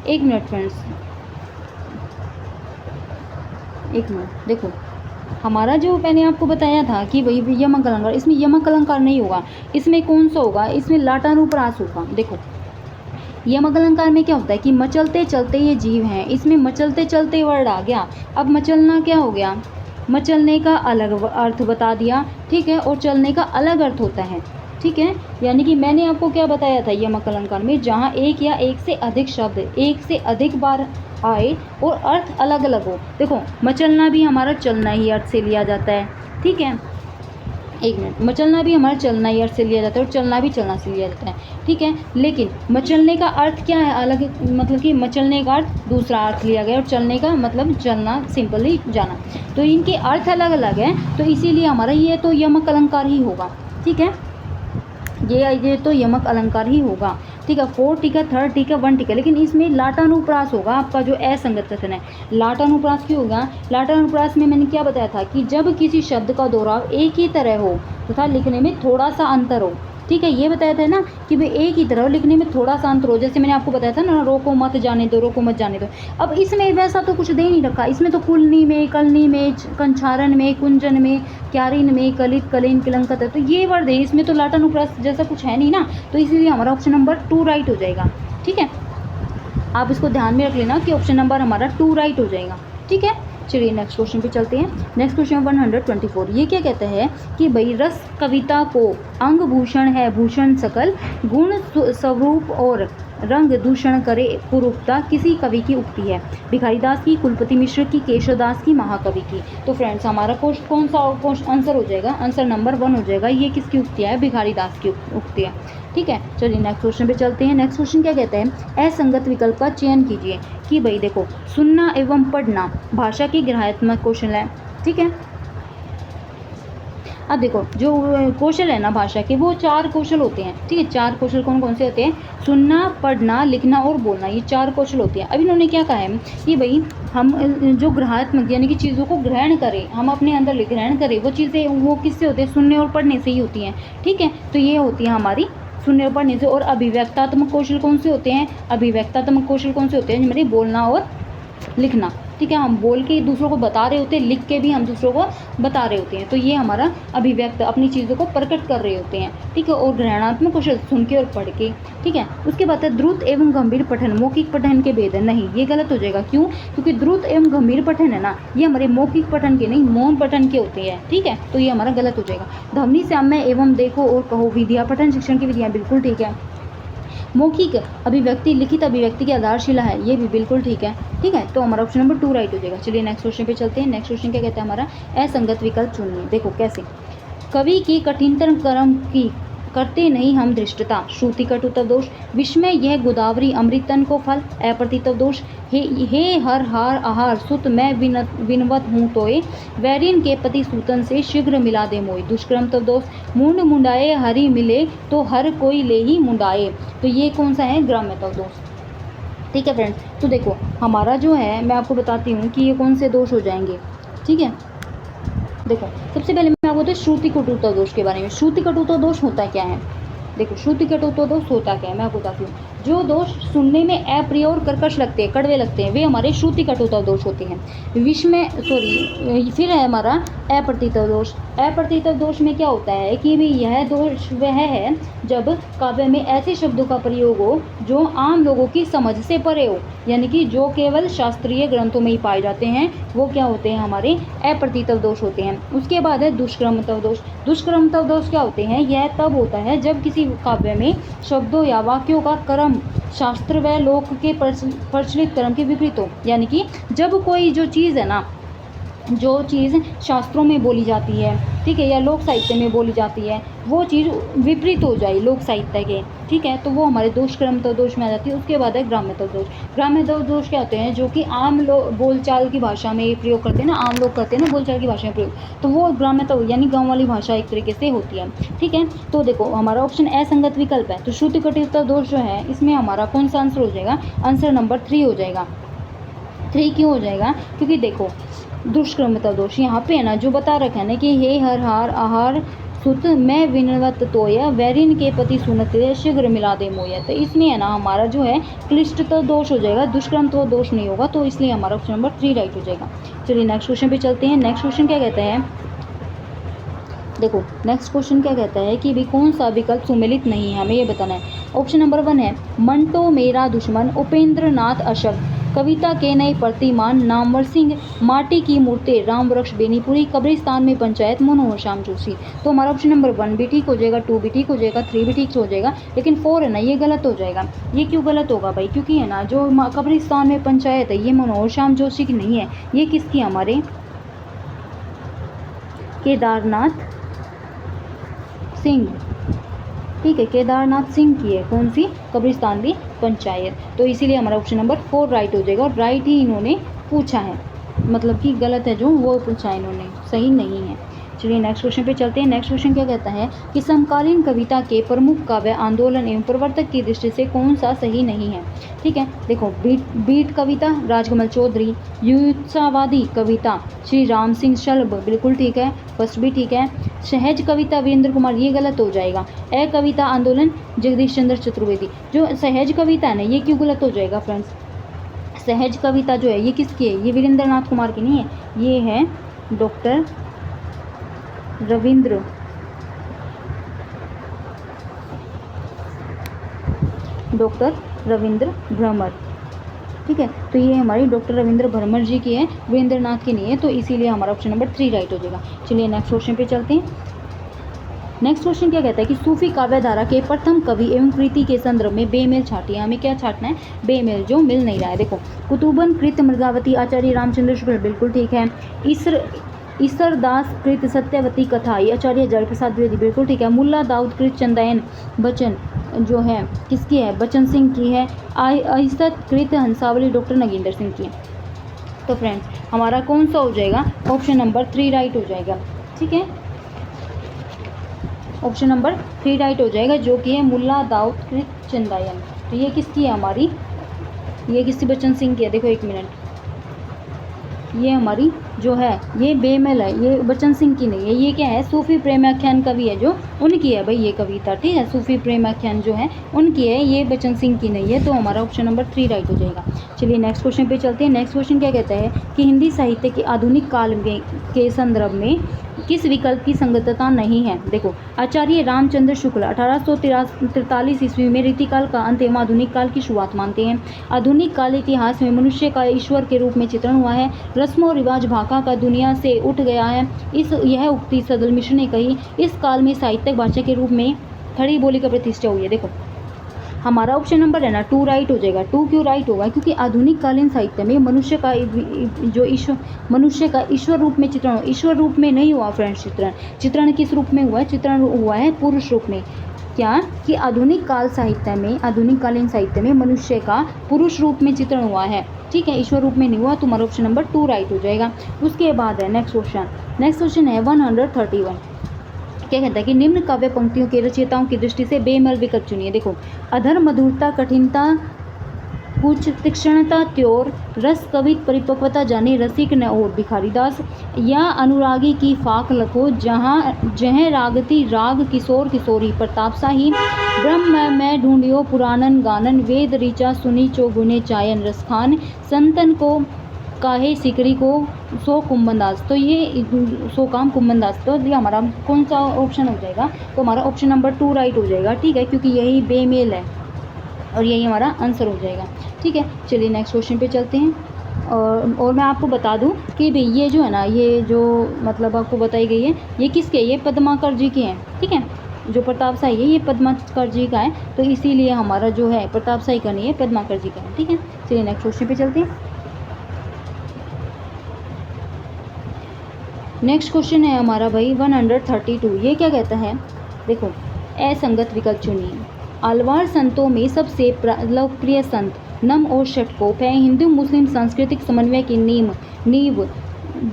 एक मिनट फ्रेंड्स, एक मिनट। देखो, हमारा जो मैंने आपको बताया था कि वही यमक अलंकार, इसमें यमक अलंकार नहीं होगा। इसमें कौन सा होगा? इसमें लाटानुप्रास होगा। देखो, यमक अलंकार में क्या होता है कि मचलते चलते ये जीव हैं, इसमें मचलते चलते वर्ड आ गया। अब मचलना क्या हो गया? मचलने का अलग अर्थ बता दिया। ठीक है, और चलने का अलग अर्थ होता है। ठीक है, यानी कि मैंने आपको क्या बताया था? यमक अलंकार में जहाँ एक या एक से अधिक शब्द एक से अधिक बार आए और अर्थ अलग अलग हो। देखो, मचलना भी हमारा चलना ही अर्थ से लिया जाता है। ठीक है, एक मिनट, मचलना भी हमारा चलना ही अर्थ से लिया जाता है और चलना भी चलना से लिया जाता है। ठीक है, लेकिन मचलने का अर्थ क्या है? अलग, मतलब कि मचलने का अर्थ दूसरा अर्थ लिया गया और चलने का मतलब चलना, सिंपली जाना। तो इनके अर्थ अलग अलग हैं, तो इसीलिए हमारा ये तो यमक अलंकार ही होगा। ठीक है, ये तो यमक अलंकार ही होगा। ठीक है, 4 टीका, 3 टीका, 1 टीका, लेकिन इसमें लाटानुप्रास होगा आपका जो असंगत कथन है। लाटानुप्रास क्यों होगा? लाटानुप्रास में मैंने क्या बताया था कि जब किसी शब्द का दोहराव एक ही तरह हो तथा लिखने में थोड़ा सा अंतर हो। ठीक है, ये बताया था ना कि भाई एक ही तरह हो, लिखने में थोड़ा सा अंतर हो। जैसे मैंने आपको बताया था ना, रोको मत जाने दो, रोको मत जाने दो। अब इसमें वैसा तो कुछ दे नहीं रखा। इसमें तो कुलनी में, कलनी में, कंछारन में, कुंजन में, क्यारिन में, कलित, कलिन, किलंकत है, तो ये वर्ड है। इसमें तो लाटानुप्रास जैसा कुछ है नहीं ना, तो इसीलिए हमारा ऑप्शन नंबर 2 राइट हो जाएगा। ठीक है, आप इसको ध्यान में रख लेना कि ऑप्शन नंबर हमारा 2 राइट हो जाएगा। ठीक है, चलिए नेक्स्ट क्वेश्चन पे चलते हैं। नेक्स्ट क्वेश्चन 124, ये क्या कहता है कि भाई रस कविता को अंग भूषण है, भूषण सकल गुण स्वरूप और रंग दूषण करे कुरूपता किसी कवि की उक्ति है? भिखारी दास की, कुलपति मिश्र की, केशव दास की, महाकवि की। तो फ्रेंड्स, हमारा कौन सा आंसर हो जाएगा? आंसर नंबर 1 हो जाएगा। ये किसकी उक्ति है? भिखारी दास की उक्ति है। ठीक है, चलिए नेक्स्ट क्वेश्चन पे चलते हैं। नेक्स्ट क्वेश्चन क्या कहता है? असंगत विकल्प का चयन कीजिए। कि भाई देखो, सुनना एवं पढ़ना भाषा की ग्राह्यात्मक कौशल है। ठीक है, अब देखो, जो कौशल है ना भाषा के, वो 4 कौशल होते हैं। ठीक है, 4 कौशल कौन कौन से होते हैं? सुनना, पढ़ना, लिखना और बोलना, ये 4 कौशल होते हैं। अब इन्होंने क्या कहा है कि भाई हम जो ग्राह्यात्मक यानी कि चीज़ों को ग्रहण करें, हम अपने अंदर ग्रहण करें, वो चीज़ें वो किससे होते हैं? सुनने और पढ़ने से ही होती हैं। ठीक है, तो ये होती है हमारी सुनने और पढ़ने से। और अभिव्यक्तात्मक कौशल कौन से होते हैं? अभिव्यक्तात्मक कौशल कौन से होते हैं? हमारे बोलना और लिखना। ठीक है, हम बोल के दूसरों को बता रहे होते हैं, लिख के भी हम दूसरों को बता रहे होते हैं, तो ये हमारा अभिव्यक्त, अपनी चीज़ों को प्रकट कर रहे होते हैं। ठीक है, और ग्रहणात्मक कौशल सुन के और पढ़ के। ठीक है, उसके बाद है द्रुत एवं गंभीर पठन मौखिक पठन के भेद है। नहीं, ये गलत हो जाएगा। क्यों? क्योंकि द्रुत एवं गंभीर पठन है ना, ये हमारे मौखिक पठन के नहीं, मौन पठन के होते हैं। ठीक है, तो ये हमारा गलत हो जाएगा। ध्वनि साम्य एवं देखो और कहो विधियाँ, पठन शिक्षण की विधियाँ, बिल्कुल ठीक है। मौखिक अभिव्यक्ति लिखित अभिव्यक्ति की आधारशिला है, ये भी बिल्कुल ठीक है। ठीक है, तो हमारा ऑप्शन नंबर 2 राइट हो जाएगा। चलिए नेक्स्ट क्वेश्चन पे चलते हैं। नेक्स्ट क्वेश्चन क्या कहता है हमारा? असंगत विकल्प चुनिए। देखो कैसे, कवि की कठिनतम कर्म की करते नहीं हम धृष्टता, श्रुति कटुतव दोष, विस्मय यह गोदावरी अमृतन को फल, अप्रतितव दोष, हे हर हार आहार सुत मैं विनवत हूँ तोय, वैरिन के पति सूतन से शीघ्र मिला दे मोय, दुष्कर्म तव दोष, मुंड मुंडाए हरि मिले तो हर कोई ले ही मुंडाए। तो ये कौन सा है? ग्राम्य तव दोष। ठीक है फ्रेंड्स, तो देखो हमारा जो है, मैं आपको बताती हूँ कि ये कौन से दोष हो जाएंगे। ठीक है, देखो सबसे पहले मैं आपको बताऊँ श्रुति कटुता दोष के बारे में। श्रुति कटुता दोष होता क्या है? देखो, श्रुति कटुता दोष होता क्या है मैं आपको बताती हूँ। जो दोष सुनने में अप्रिय कर्कश लगते हैं, कड़वे लगते हैं, वे हमारे श्रुति कटुता दोष होते हैं। विषम फिर है हमारा अप्रतीतव दोष। अप्रतीतव दोष में क्या होता है कि भी यह दोष वह है जब काव्य में ऐसे शब्दों का प्रयोग हो जो आम लोगों की समझ से परे हो, यानी कि जो केवल शास्त्रीय ग्रंथों में ही पाए जाते हैं, वो क्या होते हैं, हमारे अप्रतीतव दोष होते हैं। उसके बाद है दुष्क्रमतव दोष। दुष्क्रमतव दोष क्या होते हैं, यह तब होता है जब किसी काव्य में शब्दों या वाक्यों का क्रम शास्त्र व लोक के प्रचलित क्रम के विपरीत हो, यानी कि जब कोई जो चीज़ है ना, जो चीज़ शास्त्रों में बोली जाती है, ठीक है, या लोक साहित्य में बोली जाती है, वो चीज़ विपरीत हो जाए लोक साहित्य के, ठीक है, तो वो हमारे दुष्क्रमतव दोष में आ जाती है। उसके बाद है ग्राम्यतव दोष। ग्राम्यतव दोष क्या होते हैं, जो कि आम लोग बोलचाल की भाषा में प्रयोग करते हैं ना, आम लोग करते हैं ना बोलचाल की भाषा में प्रयोग, तो वो ग्राम्यतव यानी गाँव वाली भाषा एक तरीके से होती है, ठीक है। तो देखो हमारा ऑप्शन असंगत विकल्प है, तो श्रुति कटुता दोष जो है इसमें हमारा कौन सा आंसर हो जाएगा, आंसर नंबर 3 हो जाएगा। 3 क्यों हो जाएगा, क्योंकि देखो दुष्क्रमता दोष यहाँ पे है ना, जो बता रखा है ना कि हे हर हार आहार सुत मैं विनवत तोया वैरिन के पति सुनत शीघ्र मिला दे मोया, तो इसमें है ना हमारा जो है क्लिष्टता दोष हो जाएगा, दुष्क्रमता दोष नहीं होगा, तो इसलिए हमारा ऑप्शन नंबर 3 राइट हो जाएगा। चलिए नेक्स्ट क्वेश्चन पे चलते हैं। नेक्स्ट क्वेश्चन क्या कहता है, देखो नेक्स्ट क्वेश्चन क्या कहता है कि भी कौन सा विकल्प सुमेलित नहीं है, हमें ये बताना है। ऑप्शन नंबर 1 है मंटो मेरा दुश्मन उपेंद्र नाथ अशक, कविता के नए प्रतिमान नामवर सिंह, माटी की मूर्ति राम वृक्ष बेनीपुरी, कब्रिस्तान में पंचायत मनोहर श्याम जोशी। तो हमारा ऑप्शन नंबर 1 भी ठीक हो जाएगा, 2 भी ठीक हो जाएगा, 3 भी ठीक हो जाएगा, लेकिन 4 है ना ये गलत हो जाएगा। ये क्यों गलत होगा भाई, क्योंकि है ना जो कब्रिस्तान में पंचायत है ये मनोहर श्याम जोशी की नहीं है, ये किसकी, हमारे केदारनाथ सिंह, ठीक है, केदारनाथ सिंह की है, कौन सी, कब्रिस्तान भी पंचायत, तो इसीलिए हमारा ऑप्शन नंबर 4 राइट हो जाएगा। और राइट ही इन्होंने पूछा है, मतलब कि गलत है जो वो पूछा है इन्होंने, सही नहीं है। चलिए नेक्स्ट क्वेश्चन पे चलते हैं। नेक्स्ट क्वेश्चन क्या कहता है कि समकालीन कविता के प्रमुख काव्य आंदोलन एवं प्रवर्तक की दृष्टि से कौन सा सही नहीं है, ठीक है। देखो बीट कविता राजकमल चौधरी, युत्सावादी कविता श्री राम सिंह शल्ब, बिल्कुल ठीक है, फर्स्ट भी ठीक है। सहज कविता वीरेंद्र कुमार, ये गलत हो जाएगा। ए कविता आंदोलन जगदीश चंद्र चतुर्वेदी, जो सहज कविता है ना ये क्यों गलत हो जाएगा फ्रेंड्स, सहज कविता जो है ये किसकी है, ये वीरेंद्र नाथ कुमार की नहीं है, ये है डॉक्टर रविंद्र भ्रमर, ठीक है, तो ये हमारी डॉक्टर रविंद्र भ्रमर जी की है, वीरेंद्र नाथ की नहीं है, तो इसीलिए हमारा ऑप्शन नंबर 3 राइट हो जाएगा। चलिए नेक्स्ट क्वेश्चन पे चलते हैं। नेक्स्ट क्वेश्चन क्या कहता है कि सूफी काव्य धारा के प्रथम कवि एवं कृति के संदर्भ में बेमेल छाटिए, हमें क्या छाटना है, बेमेल, जो मिल नहीं रहा है। देखो कुतुबन कृत मृगावती आचार्य रामचंद्र शुक्ल, बिल्कुल ठीक है। ईसरदास कृत सत्यवती कथा, ये आचार्य जय प्रसाद द्विवेदी, बिल्कुल ठीक है। मुल्ला दाऊद कृत चंदायन बचन जो है किसकी है, बचन सिंह की है। अहिसत कृत हंसावली डॉक्टर नगेंद्र सिंह की है। तो फ्रेंड्स हमारा कौन सा हो जाएगा, ऑप्शन नंबर 3 राइट हो जाएगा, ठीक है, ऑप्शन नंबर 3 राइट हो जाएगा, जो कि है मुल्ला दाऊद कृत चंदायन। तो ये किसकी है हमारी, ये किसी बचन सिंह की है। देखो एक मिनट, ये हमारी जो है ये बेमेल है, ये बचन सिंह की नहीं है, ये क्या है सूफी प्रेमाख्यान कवि है जो उनकी है भाई ये कविता, ठीक है, सूफी प्रेमाख्यान जो है उनकी है, ये बचन सिंह की नहीं है, तो हमारा ऑप्शन नंबर 3 राइट हो जाएगा। चलिए नेक्स्ट क्वेश्चन पे चलते हैं। नेक्स्ट क्वेश्चन क्या कहता है कि हिंदी साहित्य के आधुनिक काल के संदर्भ में किस विकल्प की संगतता नहीं है। देखो आचार्य रामचंद्र शुक्ल 1843 ईस्वी में रीतिकाल का अंत एवं आधुनिक काल की शुरुआत मानते हैं। आधुनिक काल इतिहास में मनुष्य का ईश्वर के रूप में चित्रण हुआ है, रस्मों रिवाज भाका का दुनिया से उठ गया है, यह उक्ति सदल मिश्र ने कही। इस काल में साहित्यिक भाषा के रूप में खड़ी बोली का प्रतिष्ठा हुई है। देखो हमारा ऑप्शन नंबर है ना 2 राइट हो जाएगा। 2 क्यों राइट होगा, क्योंकि आधुनिक कालीन साहित्य में मनुष्य का ईश्वर रूप में चित्रण, ईश्वर रूप में नहीं हुआ फ्रेंड्स, चित्रण किस रूप में हुआ है, चित्रण हुआ है पुरुष रूप में। क्या कि आधुनिक काल साहित्य में, आधुनिक कालीन साहित्य में मनुष्य का पुरुष रूप में चित्रण हुआ है, ठीक है, ईश्वर रूप में नहीं हुआ, तो हमारा ऑप्शन नंबर 2 राइट हो जाएगा। उसके बाद है नेक्स्ट क्वेश्चन है 131। क्या कहता है कि निम्न काव्य पंक्तियों के रचयिताओं की दृष्टि से बेमेल विकल्प चुनिए। देखो अधर मधुरता कठिनता कुछ तीक्ष्णता त्योर, रस कवित परिपक्वता जाने रसिक न और भिखारीदास, या अनुरागी की फाक लखो, जहाँ जह रागती राग किशोर किशोरी प्रतापशाही, ब्रह्म में ढूंढियो पुराणन गानन, वेद ऋचा सुनी चो गुने चायन रसखान, संतन को काहे सिकरी को सो कुंभनदास। तो ये सो काम कुंभनदास, तो ये हमारा कौन सा ऑप्शन हो जाएगा? तो हमारा ऑप्शन नंबर 2 राइट हो जाएगा, ठीक है, क्योंकि यही बेमेल है और यही हमारा आंसर हो जाएगा, ठीक है। चलिए नेक्स्ट क्वेश्चन पे चलते हैं। और मैं आपको बता दूं कि भाई ये जो है ना, ये जो मतलब आपको बताई गई है, ये किसके, ये पद्माकर जी के हैं, ठीक है। जो प्रतापशाही है ये पद्माकर जी का है, तो इसीलिए हमारा जो है प्रतापशाही का नहीं है, पद्माकर जी का है, ठीक है। चलिए नेक्स्ट क्वेश्चन पे चलते हैं। नेक्स्ट क्वेश्चन है हमारा भाई 132। ये क्या कहता है? देखो, असंगत विकल्प चुनिए। आलवार संतों में सबसे लोकप्रिय संत नम और षटकोप है। हिंदू मुस्लिम सांस्कृतिक समन्वय की नींव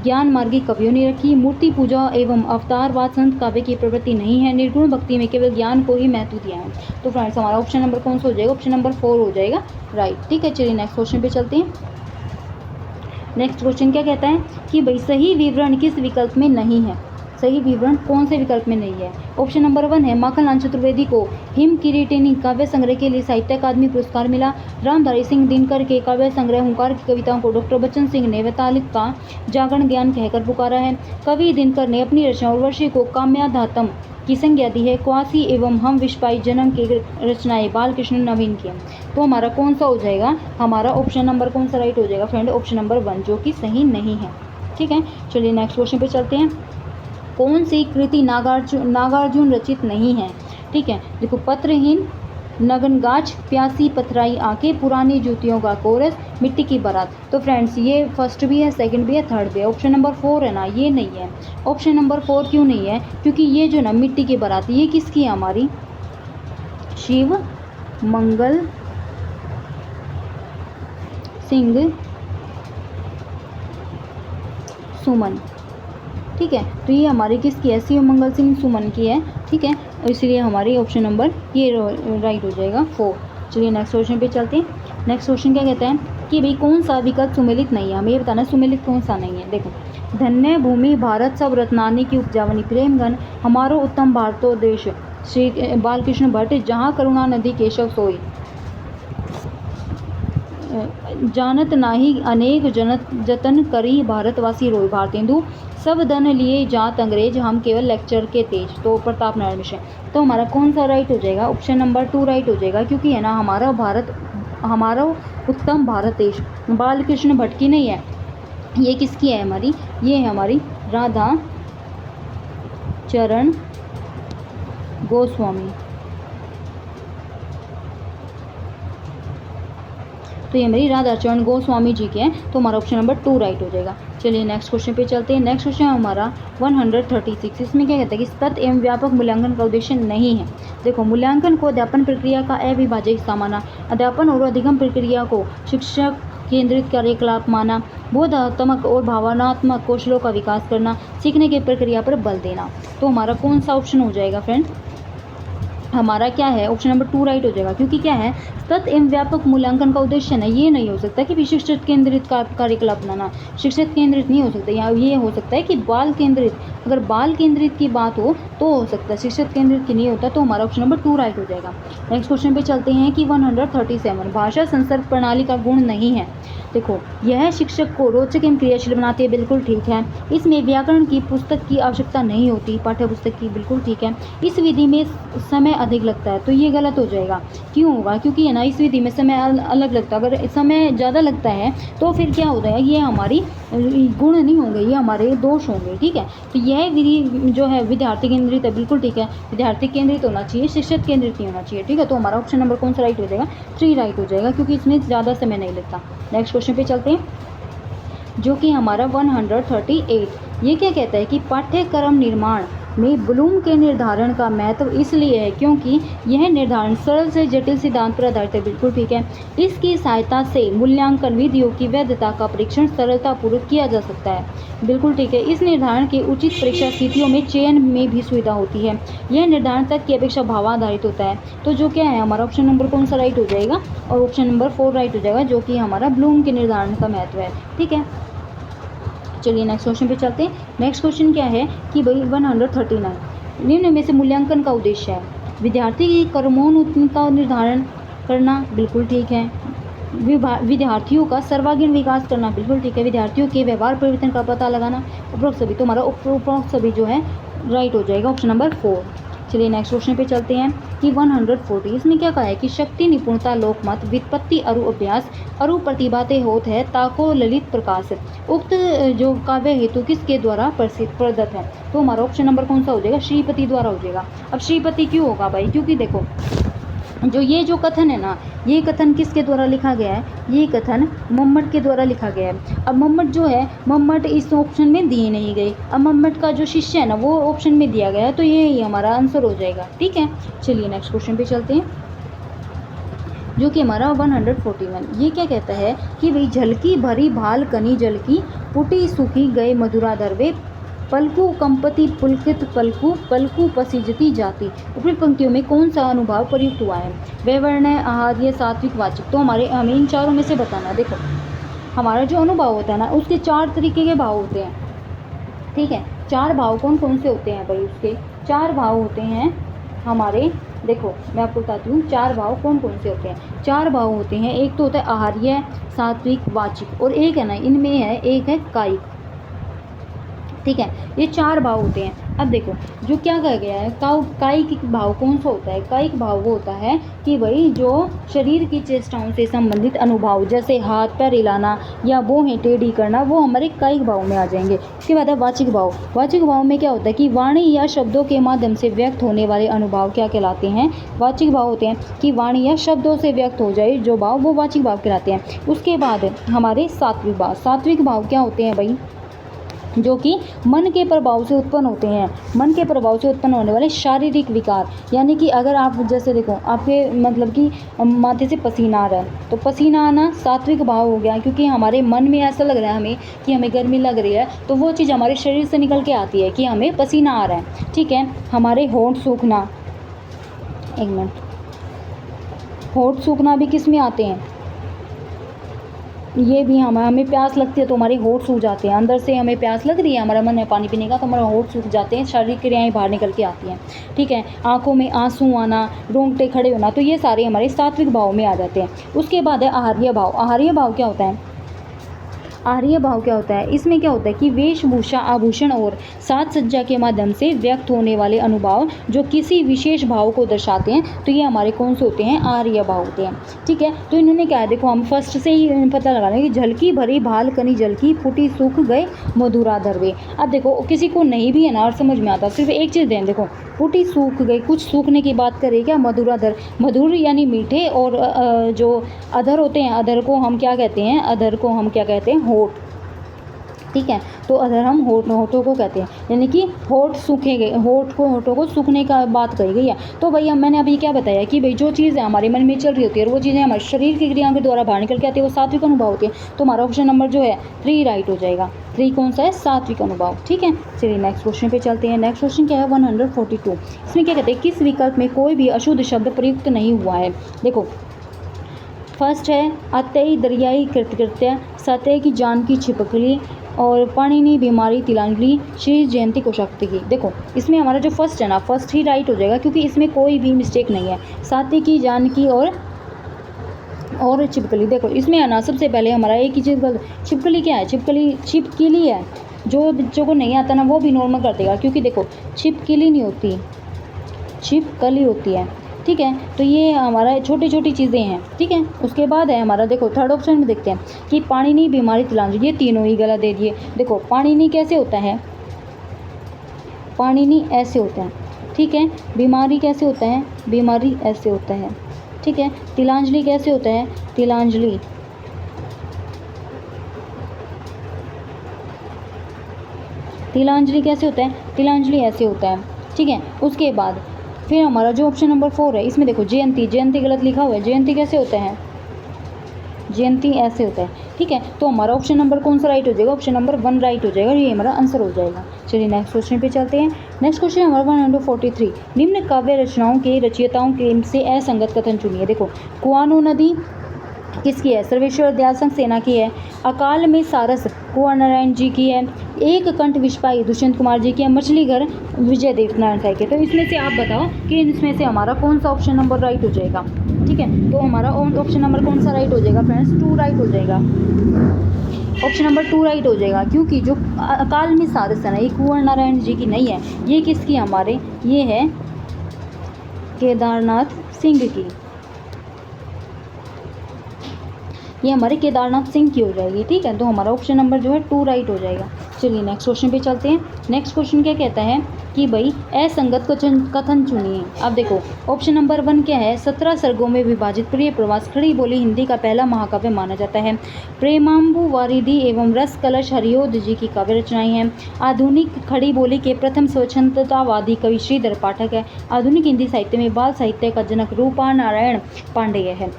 ज्ञान मार्गी कवियों ने रखी। मूर्ति पूजा एवं अवतारवाद संत काव्य की प्रवृत्ति नहीं है। निर्गुण भक्ति में केवल ज्ञान को ही महत्व दिया है। तो फ्रेंड्स हमारा ऑप्शन नंबर कौन सा हो जाएगा? ऑप्शन नंबर 4 हो जाएगा, राइट, ठीक है। चलिए नेक्स्ट क्वेश्चन पे चलते हैं। नेक्स्ट क्वेश्चन क्या कहता है कि भाई सही विवरण किस विकल्प में नहीं है? सही विवरण कौन से विकल्प में नहीं है? ऑप्शन नंबर 1 है माखनलाल चतुर्वेदी को हिम किरीटिनी काव्य संग्रह के लिए साहित्य अकादमी पुरस्कार मिला। रामधारी सिंह दिनकर के काव्य संग्रह हुंकार की कविताओं को डॉक्टर बच्चन सिंह ने वैतालिक का जागरण ज्ञान कहकर पुकारा है। कवि दिनकर ने अपनी रचना उर्वशी को काम्याधातम की संज्ञा दी है। क्वासी एवं हम विश्वाई जनक की रचनाएं बालकृष्ण नवीन की। तो हमारा कौन सा हो जाएगा? हमारा ऑप्शन नंबर कौन सा राइट हो जाएगा फ्रेंड? ऑप्शन नंबर 1, जो कि सही नहीं है, ठीक है। चलिए नेक्स्ट क्वेश्चन पे चलते हैं। कौन सी कृति नागार्जुन रचित नहीं है? ठीक है, देखो, पत्रहीन, नगनगाछ, प्यासी पथराई आंखें, पुरानी जूतियों का कोरस, मिट्टी की बारात। तो फ्रेंड्स ये फर्स्ट भी है, सेकंड भी है, थर्ड भी है। ऑप्शन नंबर 4 है ना, ये नहीं है। ऑप्शन नंबर 4 क्यों नहीं है? क्योंकि ये जो ना मिट्टी की बारात, ये किसकी है? हमारी शिव मंगल सिंह सुमन, ठीक है। तो ये हमारी किसकी है? शिव मंगल सिंह सुमन की है, ठीक है। इसलिए हमारी ऑप्शन नंबर ये राइट हो जाएगा 4। चलिए नेक्स्ट क्वेश्चन पे चलते हैं। नेक्स्ट क्वेश्चन क्या कहता है कि भाई कौन सा विकल्प सुमेलित नहीं है? हमें ये बताना सुमेलित कौन सा नहीं है। देखो, धन्य भूमि भारत सब रत्नानी की उपजावनी, प्रेमगन, हमारो उत्तम भारतो देश, श्री बालकृष्ण भट्ट, जहाँ करुणा नदी केशव सोई, जानत नाही अनेक जतन करी भारतवासी रोई, भारतेंदु, सब धन लिए जात अंग्रेज, हम केवल लेक्चर के तेज। तो प्रताप नारायण मिश्र। तो हमारा कौन सा राइट हो जाएगा? ऑप्शन नंबर 2 राइट हो जाएगा, क्योंकि है ना हमारा उत्तम भारत देश बालकृष्ण भट्ट की नहीं है। ये किसकी है? हमारी ये है हमारी राधा चरण गोस्वामी। तो ये हमारी राधा चरण गोस्वामी जी के हैं। तो हमारा ऑप्शन नंबर 2 राइट हो जाएगा। चलिए नेक्स्ट क्वेश्चन पे चलते हैं। नेक्स्ट क्वेश्चन है हमारा 136। इसमें क्या कहता है कि सतत एवं व्यापक मूल्यांकन का उद्देश्य नहीं है। देखो, मूल्यांकन को अध्यापन प्रक्रिया का अविभाज्य हिस्सा माना, अध्यापन और अधिगम प्रक्रिया को शिक्षक केंद्रित कार्यकलाप माना, बोधात्मक और भावनात्मक कौशलों का विकास करना, सीखने की प्रक्रिया पर बल देना। तो हमारा कौन सा ऑप्शन हो जाएगा फ्रेंड? हमारा क्या है? ऑप्शन नंबर 2 राइट हो जाएगा, क्योंकि क्या है, सतत एवं व्यापक मूल्यांकन का उद्देश्य ना ये नहीं हो सकता कि शिक्षक केंद्रित कार्यकलाप अपनाना, शिक्षक केंद्रित नहीं हो सकता। या ये हो सकता है कि बाल केंद्रित, अगर बाल केंद्रित की बात हो तो हो सकता है, शिक्षक केंद्रित की नहीं होता। तो हमारा ऑप्शन नंबर 2 राइट हो जाएगा। नेक्स्ट क्वेश्चन पे चलते हैं कि 137, भाषा संसर्ग प्रणाली का गुण नहीं है। देखो, यह शिक्षक को रोचक एवं क्रियाशील बनाती है, बिल्कुल ठीक है। इसमें व्याकरण की पुस्तक की आवश्यकता नहीं होती, पाठ्य पुस्तक की, बिल्कुल ठीक है। इस विधि में समय अधिक लगता है, तो ये गलत हो जाएगा। क्यों होगा? क्योंकि है ना इस विधि में समय अलग लगता है। अगर समय ज़्यादा लगता है तो फिर क्या हो जाएगा? ये हमारी गुण नहीं होंगे, ये हमारे दोष होंगे, ठीक है। तो यह विधि जो है विद्यार्थी केंद्रित है, बिल्कुल ठीक है। विद्यार्थी केंद्रित होना चाहिए, शिक्षक केंद्रित नहीं होना चाहिए, ठीक है। तो हमारा ऑप्शन नंबर कौन सा राइट हो जाएगा? 3 राइट हो जाएगा, क्योंकि इसमें ज़्यादा समय नहीं लगता। नेक्स्ट क्वेश्चन पे चलते हैं, जो कि हमारा 138। ये क्या कहता है कि पाठ्यक्रम निर्माण में ब्लूम के निर्धारण का महत्व इसलिए है क्योंकि यह निर्धारण सरल से जटिल सिद्धांत पर आधारित है। बिल्कुल ठीक है। इसकी सहायता से मूल्यांकन विधियों की वैधता का परीक्षण सरलतापूर्वक किया जा सकता है। बिल्कुल ठीक है। इस निर्धारण की उचित परीक्षा स्थितियों में चयन में भी सुविधा होती है। यह निर्धारण तक की अपेक्षा भावाधारित होता है। तो जो क्या है हमारा ऑप्शन नंबर कौन सा राइट हो जाएगा, और ऑप्शन नंबर 4 राइट हो जाएगा, जो कि हमारा ब्लूम के निर्धारण का महत्व है। ठीक है, चलिए नेक्स्ट क्वेश्चन पे चलते हैं। नेक्स्ट क्वेश्चन क्या है कि भाई 139 निम्न में से मूल्यांकन का उद्देश्य है विद्यार्थी की क्रमोन्नति का निर्धारण करना। बिल्कुल ठीक है। विद्यार्थियों का सर्वांगीण विकास करना। बिल्कुल ठीक है। विद्यार्थियों के व्यवहार परिवर्तन का पता लगाना। उपरोक्त सभी, तो हमारा उपरोक्त सभी जो है राइट हो जाएगा, ऑप्शन नंबर 4। चलिए नेक्स्ट क्वेश्चन पे चलते हैं कि 140 इसमें क्या कहा है कि शक्ति निपुणता लोकमत व्युत्पत्ति अरु अभ्यास अरु प्रतिभाते होत है ताको ललित प्रकाश। उक्त जो काव्य हेतु किसके द्वारा प्रदत्त है, तो हमारा ऑप्शन नंबर कौन सा हो जाएगा, श्रीपति द्वारा हो जाएगा। अब श्रीपति क्यों होगा भाई, क्योंकि देखो जो ये जो कथन है ना, ये कथन किसके द्वारा लिखा गया है, ये कथन मम्मट के द्वारा लिखा गया है। अब मम्मट जो है, मम्मट इस ऑप्शन में दी नहीं गई। अब मम्मट का जो शिष्य है ना वो ऑप्शन में दिया गया है, तो ये ही हमारा आंसर हो जाएगा। ठीक है, चलिए नेक्स्ट क्वेश्चन पे चलते हैं, जो कि हमारा 141। ये क्या कहता है कि भाई झलकी भरी भाल कनी जलकी पुटी सूखी गए मधुरा दरवे पलकू कंपति पुलकित पलकू पलकू पसीजती जाती। ऊपरी पंक्तियों में कौन सा अनुभाव प्रयुक्त हुआ है, व्यवर्ण, आहार्य, सात्विक, वाचिक। तो हमें इन चारों में से बताना है। देखो हमारा जो अनुभाव होता है ना उसके 4 तरीके के भाव होते हैं। ठीक है, 4 भाव कौन कौन से होते हैं भाई, उसके 4 भाव होते हैं हमारे। देखो मैं आपको बताती हूँ 4 भाव कौन कौन से होते हैं। 4 भाव होते हैं, एक तो होता है आहार्य, सात्विक, वाचिक, और एक है ना इनमें है एक है कायिक। ठीक है, ये 4 भाव होते हैं। अब देखो जो क्या कहा गया है, कायिक भाव कौन सा होता है, कायिक भाव वो होता है कि भाई जो शरीर की चेष्टाओं से संबंधित अनुभाव, जैसे हाथ पैर हिलाना या भौहें टेढ़ी करना, वो हमारे कायिक भाव में आ जाएंगे। उसके बाद है वाचिक भाव। वाचिक भाव में क्या होता है कि वाणी या शब्दों के माध्यम से व्यक्त होने वाले अनुभाव क्या कहलाते हैं, वाचिक भाव होते हैं। कि वाणी या शब्दों से व्यक्त हो जाए जो भाव, वो वाचिक भाव कहलाते हैं। उसके बाद हमारे सात्विक भाव। सात्विक भाव क्या होते हैं भाई, जो कि मन के प्रभाव से उत्पन्न होते हैं। मन के प्रभाव से उत्पन्न होने वाले शारीरिक विकार, यानी कि अगर आप जैसे देखो आपके मतलब कि माथे से पसीना आ रहा है, तो पसीना आना सात्विक भाव हो गया, क्योंकि हमारे मन में ऐसा लग रहा है हमें कि हमें गर्मी लग रही है, तो वो चीज़ हमारे शरीर से निकल के आती है कि हमें पसीना आ रहा है। ठीक है, हमारे होंठ सूखना, एक मिनट, होंठ सूखना भी किस में आते हैं, ये भी हमें प्यास लगती है तो हमारे होंठ सूख जाते हैं। अंदर से हमें प्यास लग रही है, हमारा मन है पानी पीने का, तो हमारे होंठ सूख जाते हैं, शारीरिक क्रियाएं बाहर निकल के आती हैं। ठीक है, आंखों में आंसू आना, रोंगटे खड़े होना, तो ये सारे हमारे सात्विक भाव में आ जाते हैं। उसके बाद है आहार्य भाव। आहार्य भाव क्या होता है, आहार्य भाव क्या होता है, इसमें क्या होता है कि वेशभूषा, आभूषण और साज सज्जा के माध्यम से व्यक्त होने वाले अनुभाव जो किसी विशेष भाव को दर्शाते हैं, तो ये हमारे कौन से होते हैं, आहार्य भाव होते हैं। ठीक है, तो इन्होंने क्या है, देखो हम फर्स्ट से ही पता लगा लेंगे, झलकी भरी भाल कनी जलकी फूटी सूख गए मधुरा दरवे। अब देखो किसी को नहीं भी है ना और समझ में आता, सिर्फ एक चीज़ दें, देखो फूटी सूख गई, कुछ सूखने की बात करें क्या, मधुरा दर, मधुर यानी मीठे, और जो अधर होते हैं, अधर को हम क्या कहते हैं, अधर को हम क्या कहते हैं, होठ। ठीक है, तो अधर हम होठों को कहते हैं, यानी कि होठ सूखे गए, होठों को सूखने का बात कही गई है। तो भैया मैंने अभी क्या बताया कि भाई जो चीज़ है हमारे मन में चल रही होती है और वो चीज़ें हमारे शरीर की क्रियाओं के द्वारा बाहर निकल के आती है, वो सात्विक अनुभव होती है। तो हमारा ऑप्शन नंबर जो है 3 राइट हो जाएगा। 3 कौन सा है, सात्विक अनुभव। ठीक है, चलिए नेक्स्ट क्वेश्चन पे चलते हैं। नेक्स्ट क्वेश्चन क्या है, 142। इसमें क्या कहते हैं, किस विकल्प में कोई भी अशुद्ध शब्द प्रयुक्त नहीं हुआ है। देखो फर्स्ट है अतई दरियाई कृतकृत्य, सतह की जान की छिपकली, और पाणिनि बीमारी तिलांजलि, श्री जयंती कोशाक्ति की। देखो इसमें हमारा जो फर्स्ट है ना, फर्स्ट ही राइट हो जाएगा, क्योंकि इसमें कोई भी मिस्टेक नहीं है। साथी की जान की और छिपकली। देखो इसमें है ना सबसे पहले हमारा एक ही चीज़, छिपकली क्या है, छिपकली है। जो बच्चों को नहीं आता ना वो भी नॉर्मल कर देगा, क्योंकि देखो छिपकली नहीं होती, छिपकली होती है। ठीक है, तो ये हमारा छोटी छोटी चीज़ें हैं। ठीक है, उसके बाद है हमारा, देखो थर्ड ऑप्शन में देखते हैं कि पाणिनि बीमारी तिलांजलि, ये तीनों ही गलत दे दिए। देखो पाणिनि कैसे होता है, पाणिनि ऐसे होता है। ठीक है, बीमारी कैसे होता है, बीमारी ऐसे होता है। ठीक है, तिलांजलि कैसे होता है, तिलांजलि कैसे होता है, तिलांजलि ऐसे होता है, ठीक है। उसके बाद फिर हमारा जो ऑप्शन नंबर 4 है, इसमें देखो जयंती, जयंती गलत लिखा हुआ है, जयंती कैसे होता है, जयंती ऐसे होता है, ठीक है। तो हमारा ऑप्शन नंबर कौन सा राइट हो जाएगा, ऑप्शन नंबर 1 राइट हो जाएगा, ये हमारा आंसर हो जाएगा। चलिए नेक्स्ट क्वेश्चन पे चलते हैं। नेक्स्ट क्वेश्चन हमारा 143, निम्न काव्य रचनाओं के रचयिताओं के से असंगत कथन चुनिए। देखो, कुआनो नदी किसकी है, सर्वेश्वर दयाल संघ सेना की है। अकाल में सारस कुंवर नारायण जी की है। एक कंठ विषपाई दुष्यंत कुमार जी की है। मछली घर विजय देव नारायण साई के। तो इसमें से आप बताओ कि इसमें से हमारा कौन सा ऑप्शन नंबर राइट हो जाएगा, ठीक है। तो हमारा ऑप्शन नंबर कौन सा राइट हो जाएगा फ्रेंड्स, 2 राइट हो जाएगा, ऑप्शन नंबर 2 राइट हो जाएगा, क्योंकि जो अकाल में सारस है ना, ये कुंवर नारायण जी की नहीं है, ये किसकी हमारे, ये है केदारनाथ सिंह की, ये हमारे केदारनाथ सिंह की हो जाएगी, ठीक है। तो हमारा ऑप्शन नंबर जो है 2 राइट हो जाएगा। चलिए नेक्स्ट क्वेश्चन पे चलते हैं। नेक्स्ट क्वेश्चन क्या कहता है कि भाई असंगत कथन चुनिए। अब देखो, ऑप्शन नंबर 1 क्या है, 17 सर्गों में विभाजित प्रिय प्रवास खड़ी बोली हिंदी का पहला महाकाव्य माना जाता है। प्रेमांबु वारिधि एवं रस कलश हरिओध जी की काव्य रचनाएं हैं। आधुनिक खड़ी बोली के प्रथम स्वच्छंदतावादी कवि श्रीधर पाठक है। आधुनिक हिंदी साहित्य में बाल साहित्य का जनक रूपा नारायण पांडेय है।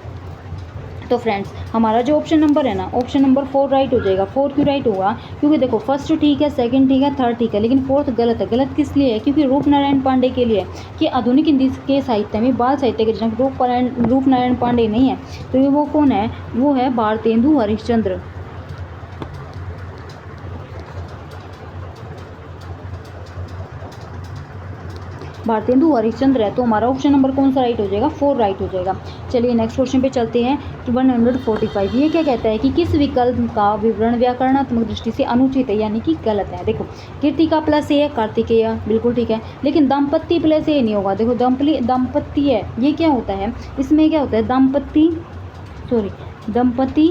तो फ्रेंड्स, हमारा जो ऑप्शन नंबर है ना, ऑप्शन नंबर 4 राइट हो जाएगा। 4 क्यों राइट होगा, क्योंकि देखो फर्स्ट ठीक है, सेकंड ठीक है, थर्ड ठीक है, लेकिन फोर्थ गलत है। गलत किस लिए है, क्योंकि रूप नारायण पांडे के लिए कि आधुनिक हिंदी के साहित्य में बाल साहित्य के जनक रूप नारायण पांडे नहीं है। तो ये वो कौन है, वो है भारतेंदु हरिश्चंद्र। भारतेंदु हरिश्चंद्र है। तो हमारा ऑप्शन नंबर कौन सा राइट हो जाएगा, 4 राइट हो जाएगा। चलिए नेक्स्ट क्वेश्चन पे चलते हैं। 145 ये क्या कहता है कि किस विकल्प का विवरण व्याकरणात्मक दृष्टि से अनुचित है, यानी कि गलत है। देखो, कीर्तिका प्लस ए है, कार्तिकेय बिल्कुल ठीक है, लेकिन दाम्पत्य प्लस ए नहीं होगा। देखो दाम्पत्य है, ये क्या होता है, इसमें क्या होता है, दंपति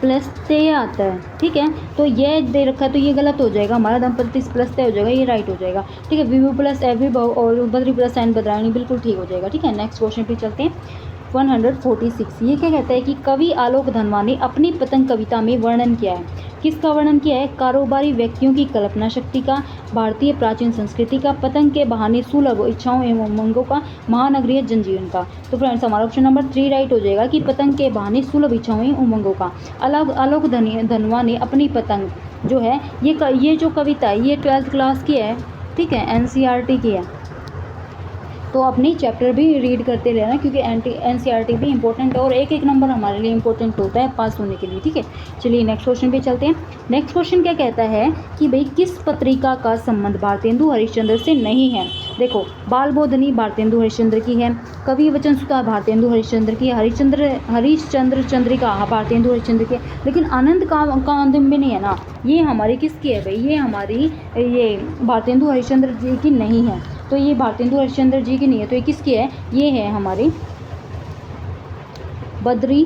प्लस ते आता है, ठीक है। तो ये दे रखा है, तो ये गलत हो जाएगा, हमारा दंपति प्लस ते हो जाएगा, ये राइट हो जाएगा, ठीक है। विभु प्लस अविभव और बद्री प्लस एन बद्रायणी बिल्कुल ठीक हो जाएगा, ठीक है। नेक्स्ट क्वेश्चन पे चलते हैं। 146 ये क्या कहता है कि कवि आलोक धनवा ने अपनी पतंग कविता में वर्णन किया है। किसका वर्णन किया है, कारोबारी व्यक्तियों की कल्पना शक्ति का, भारतीय प्राचीन संस्कृति का, पतंग के बहाने सुलभ इच्छाओं एवं उमंगों का, महानगरीय जनजीवन का। तो फ्रेंड्स, हमारा ऑप्शन नंबर 3 राइट हो जाएगा कि पतंग के बहाने सुलभ इच्छाओं एवं उमंगों का। आलोक धनवा ने अपनी पतंग जो है, ये जो कविता है ये 12th क्लास की है, ठीक है, NCERT की है। तो अपनी चैप्टर भी रीड करते रहना, क्योंकि NCERT भी इंपॉर्टेंट है और एक एक नंबर हमारे लिए इंपॉर्टेंट होता है पास होने के लिए, ठीक है। चलिए नेक्स्ट क्वेश्चन पे चलते हैं। नेक्स्ट क्वेश्चन क्या कहता है कि भाई किस पत्रिका का संबंध भारतेंदु हरिश्चंद्र से नहीं है। देखो, बाल बोधनी भारतेंदु हरिश्चंद्र की है, कवि वचन सुधा भारतेंदु हरिश्चंद्र की, हरिश्चंद्र चंद्रिका भारतेंदु हरिश्चंद्र की, लेकिन आनंद कादंबिनी नहीं है ना, ये हमारी किसकी है भाई, ये हमारी ये भारतेंदु हरिश्चंद्र जी की नहीं है। तो ये भारतेंदु हरिश्चंद्र जी की नहीं है, तो ये किसकी है, ये है हमारी बद्री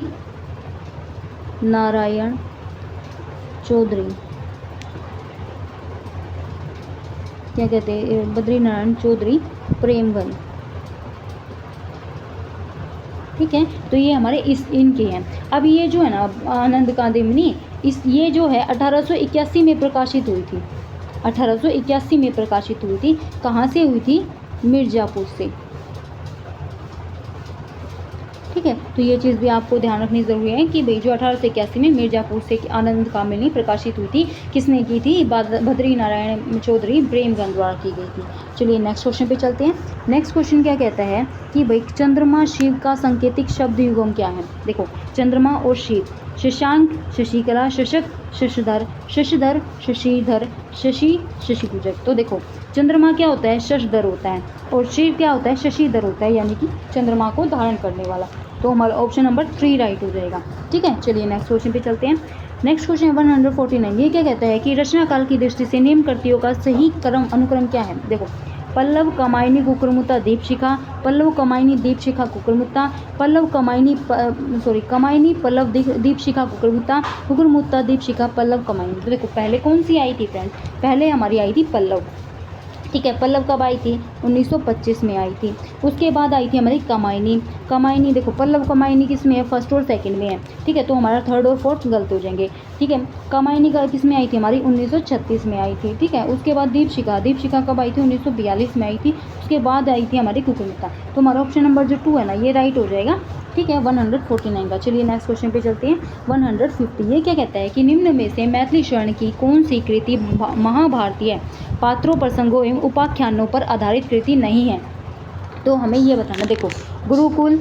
नारायण चौधरी, क्या कहते हैं, बद्री नारायण चौधरी प्रेमगंज, ठीक है। तो ये हमारे इनके हैं। अब ये जो है ना आनंद कादंबिनी, ये जो है 1881 में प्रकाशित हुई थी, 1881 में प्रकाशित हुई थी। कहाँ से हुई थी, मिर्ज़ापुर से, ठीक है। तो ये चीज़ भी आपको ध्यान रखनी ज़रूरी है कि भाई जो 1881 में मिर्ज़ापुर से आनंद कादंबिनी प्रकाशित हुई थी, किसने की थी, बद्री नारायण चौधरी प्रेमगंज द्वारा की गई थी। चलिए नेक्स्ट क्वेश्चन पे चलते हैं। नेक्स्ट क्वेश्चन क्या कहता है कि भाई चंद्रमा शिव का सांकेतिक शब्द युग्म क्या है। देखो, चंद्रमा और शिव, शशांक शशिकला, शशक शशधर, शशधर शशिधर, शशि शशिपूजक। तो देखो, चंद्रमा क्या होता है, शशधर होता है, और शिव क्या होता है, शशिधर होता है, यानी कि चंद्रमा को धारण करने वाला। तो हमारा ऑप्शन नंबर 3 राइट हो जाएगा, ठीक है। चलिए नेक्स्ट क्वेश्चन पे चलते हैं। नेक्स्ट क्वेश्चन 149 ये क्या कहता है कि रचना काल की दृष्टि से निम्न कृतियों का सही अनुक्रम क्या है। देखो, पल्लव कमायनी कुकुरमुत्ता दीपशिखा, पल्लव कमायनी दीपशिखा कुकुरमुत्ता, पल्लव कमायनी कमायनी पल्लव दीपशिखा कुकुरमुत्ता, कुकुरमुत्ता दीपशिखा पल्लव कमायनी। तो देखो, पहले कौन सी आई थी फ्रेंड्स, पहले हमारी आई थी पल्लव, ठीक है। पल्लव कब आई थी? 1925 में आई थी। उसके बाद आई थी हमारी कमायनी। कमायनी देखो, पल्लव कमायनी किस में है? फर्स्ट और सेकंड में है, ठीक है, तो हमारा थर्ड और फोर्थ गलत हो जाएंगे, ठीक है। कमायनी का किस में आई थी? हमारी 1936 में आई थी, ठीक है। उसके बाद दीपशिखा, दीपशिखा कब आई थी? 1942 में आई थी। उसके बाद आई थी हमारी कुकुमिता। तो हमारा ऑप्शन नंबर जो 2 है ना, ये राइट हो जाएगा, ठीक है, 149 का। चलिए नेक्स्ट क्वेश्चन पे चलते हैं। 150 ये क्या कहता है कि निम्न में से मैथिली शरण की कौन सी कृति महाभारतीय पात्रों, प्रसंगों एवं उपाख्यानों पर आधारित कृति नहीं है? तो हमें ये बताना। देखो, गुरुकुल,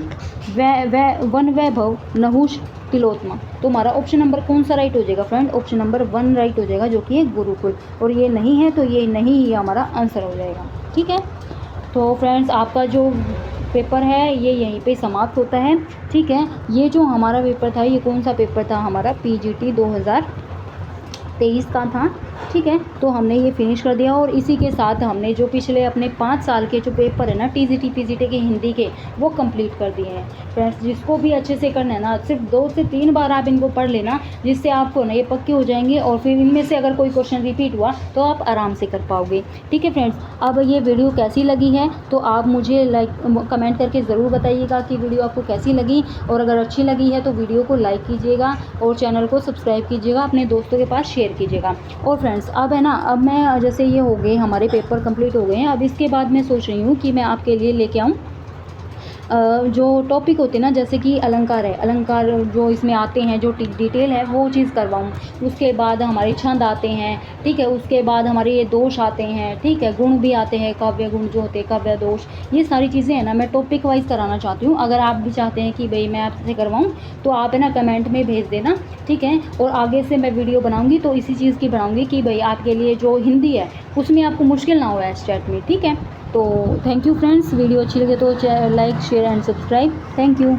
वन वैभव, नहुष, तिलोत्तमा। तो हमारा ऑप्शन नंबर कौन सा राइट हो जाएगा फ्रेंड? ऑप्शन नंबर 1 राइट हो जाएगा, जो कि है गुरुकुल। और ये नहीं है तो ये नहीं ही हमारा आंसर हो जाएगा, ठीक है। तो फ्रेंड्स, आपका जो पेपर है ये यहीं पे समाप्त होता है, ठीक है। ये जो हमारा पेपर था, ये कौन सा पेपर था? हमारा पीजीटी 2023 का था, ठीक है। तो हमने ये फिनिश कर दिया और इसी के साथ हमने जो पिछले अपने 5 साल के जो पेपर है ना, टीजीटी पीजीटी के हिंदी के, वो कंप्लीट कर दिए हैं फ्रेंड्स। जिसको भी अच्छे से करना है ना, सिर्फ 2 से 3 बार आप इनको पढ़ लेना, जिससे आपको ना ये पक्के हो जाएंगे और फिर इनमें से अगर कोई क्वेश्चन रिपीट हुआ तो आप आराम से कर पाओगे, ठीक है फ्रेंड्स। अब ये वीडियो कैसी लगी है तो आप मुझे कमेंट करके ज़रूर बताइएगा कि वीडियो आपको कैसी लगी, और अगर अच्छी लगी है तो वीडियो को लाइक कीजिएगा और चैनल को सब्सक्राइब कीजिएगा, अपने दोस्तों के पास शेयर कीजिएगा। और फ्रेंड्स, अब है ना, अब मैं जैसे ये हो गए हमारे पेपर कंप्लीट हो गए हैं, अब इसके बाद मैं सोच रही हूँ कि मैं आपके लिए लेके आऊँ जो टॉपिक होते हैं ना, जैसे कि अलंकार है, अलंकार जो इसमें आते हैं, जो डिटेल है वो चीज़ करवाऊँ। उसके बाद हमारे छंद आते हैं, ठीक है। उसके बाद हमारे ये दोष आते हैं, ठीक है, गुण भी आते हैं, काव्य गुण जो होते हैं, काव्य दोष, ये सारी चीज़ें हैं ना, मैं टॉपिक वाइज कराना चाहती हूँ। अगर आप भी चाहते हैं कि भाई मैं आपसे करवाऊँ तो आप है ना कमेंट में भेज देना, ठीक है। और आगे से मैं वीडियो बनाऊँगी तो इसी चीज़ की बनाऊँगी कि भाई आपके लिए जो हिंदी है उसमें आपको मुश्किल ना हो एस्टेट में, ठीक है। तो थैंक यू फ्रेंड्स, वीडियो अच्छी लगे तो like share and subscribe, thank you.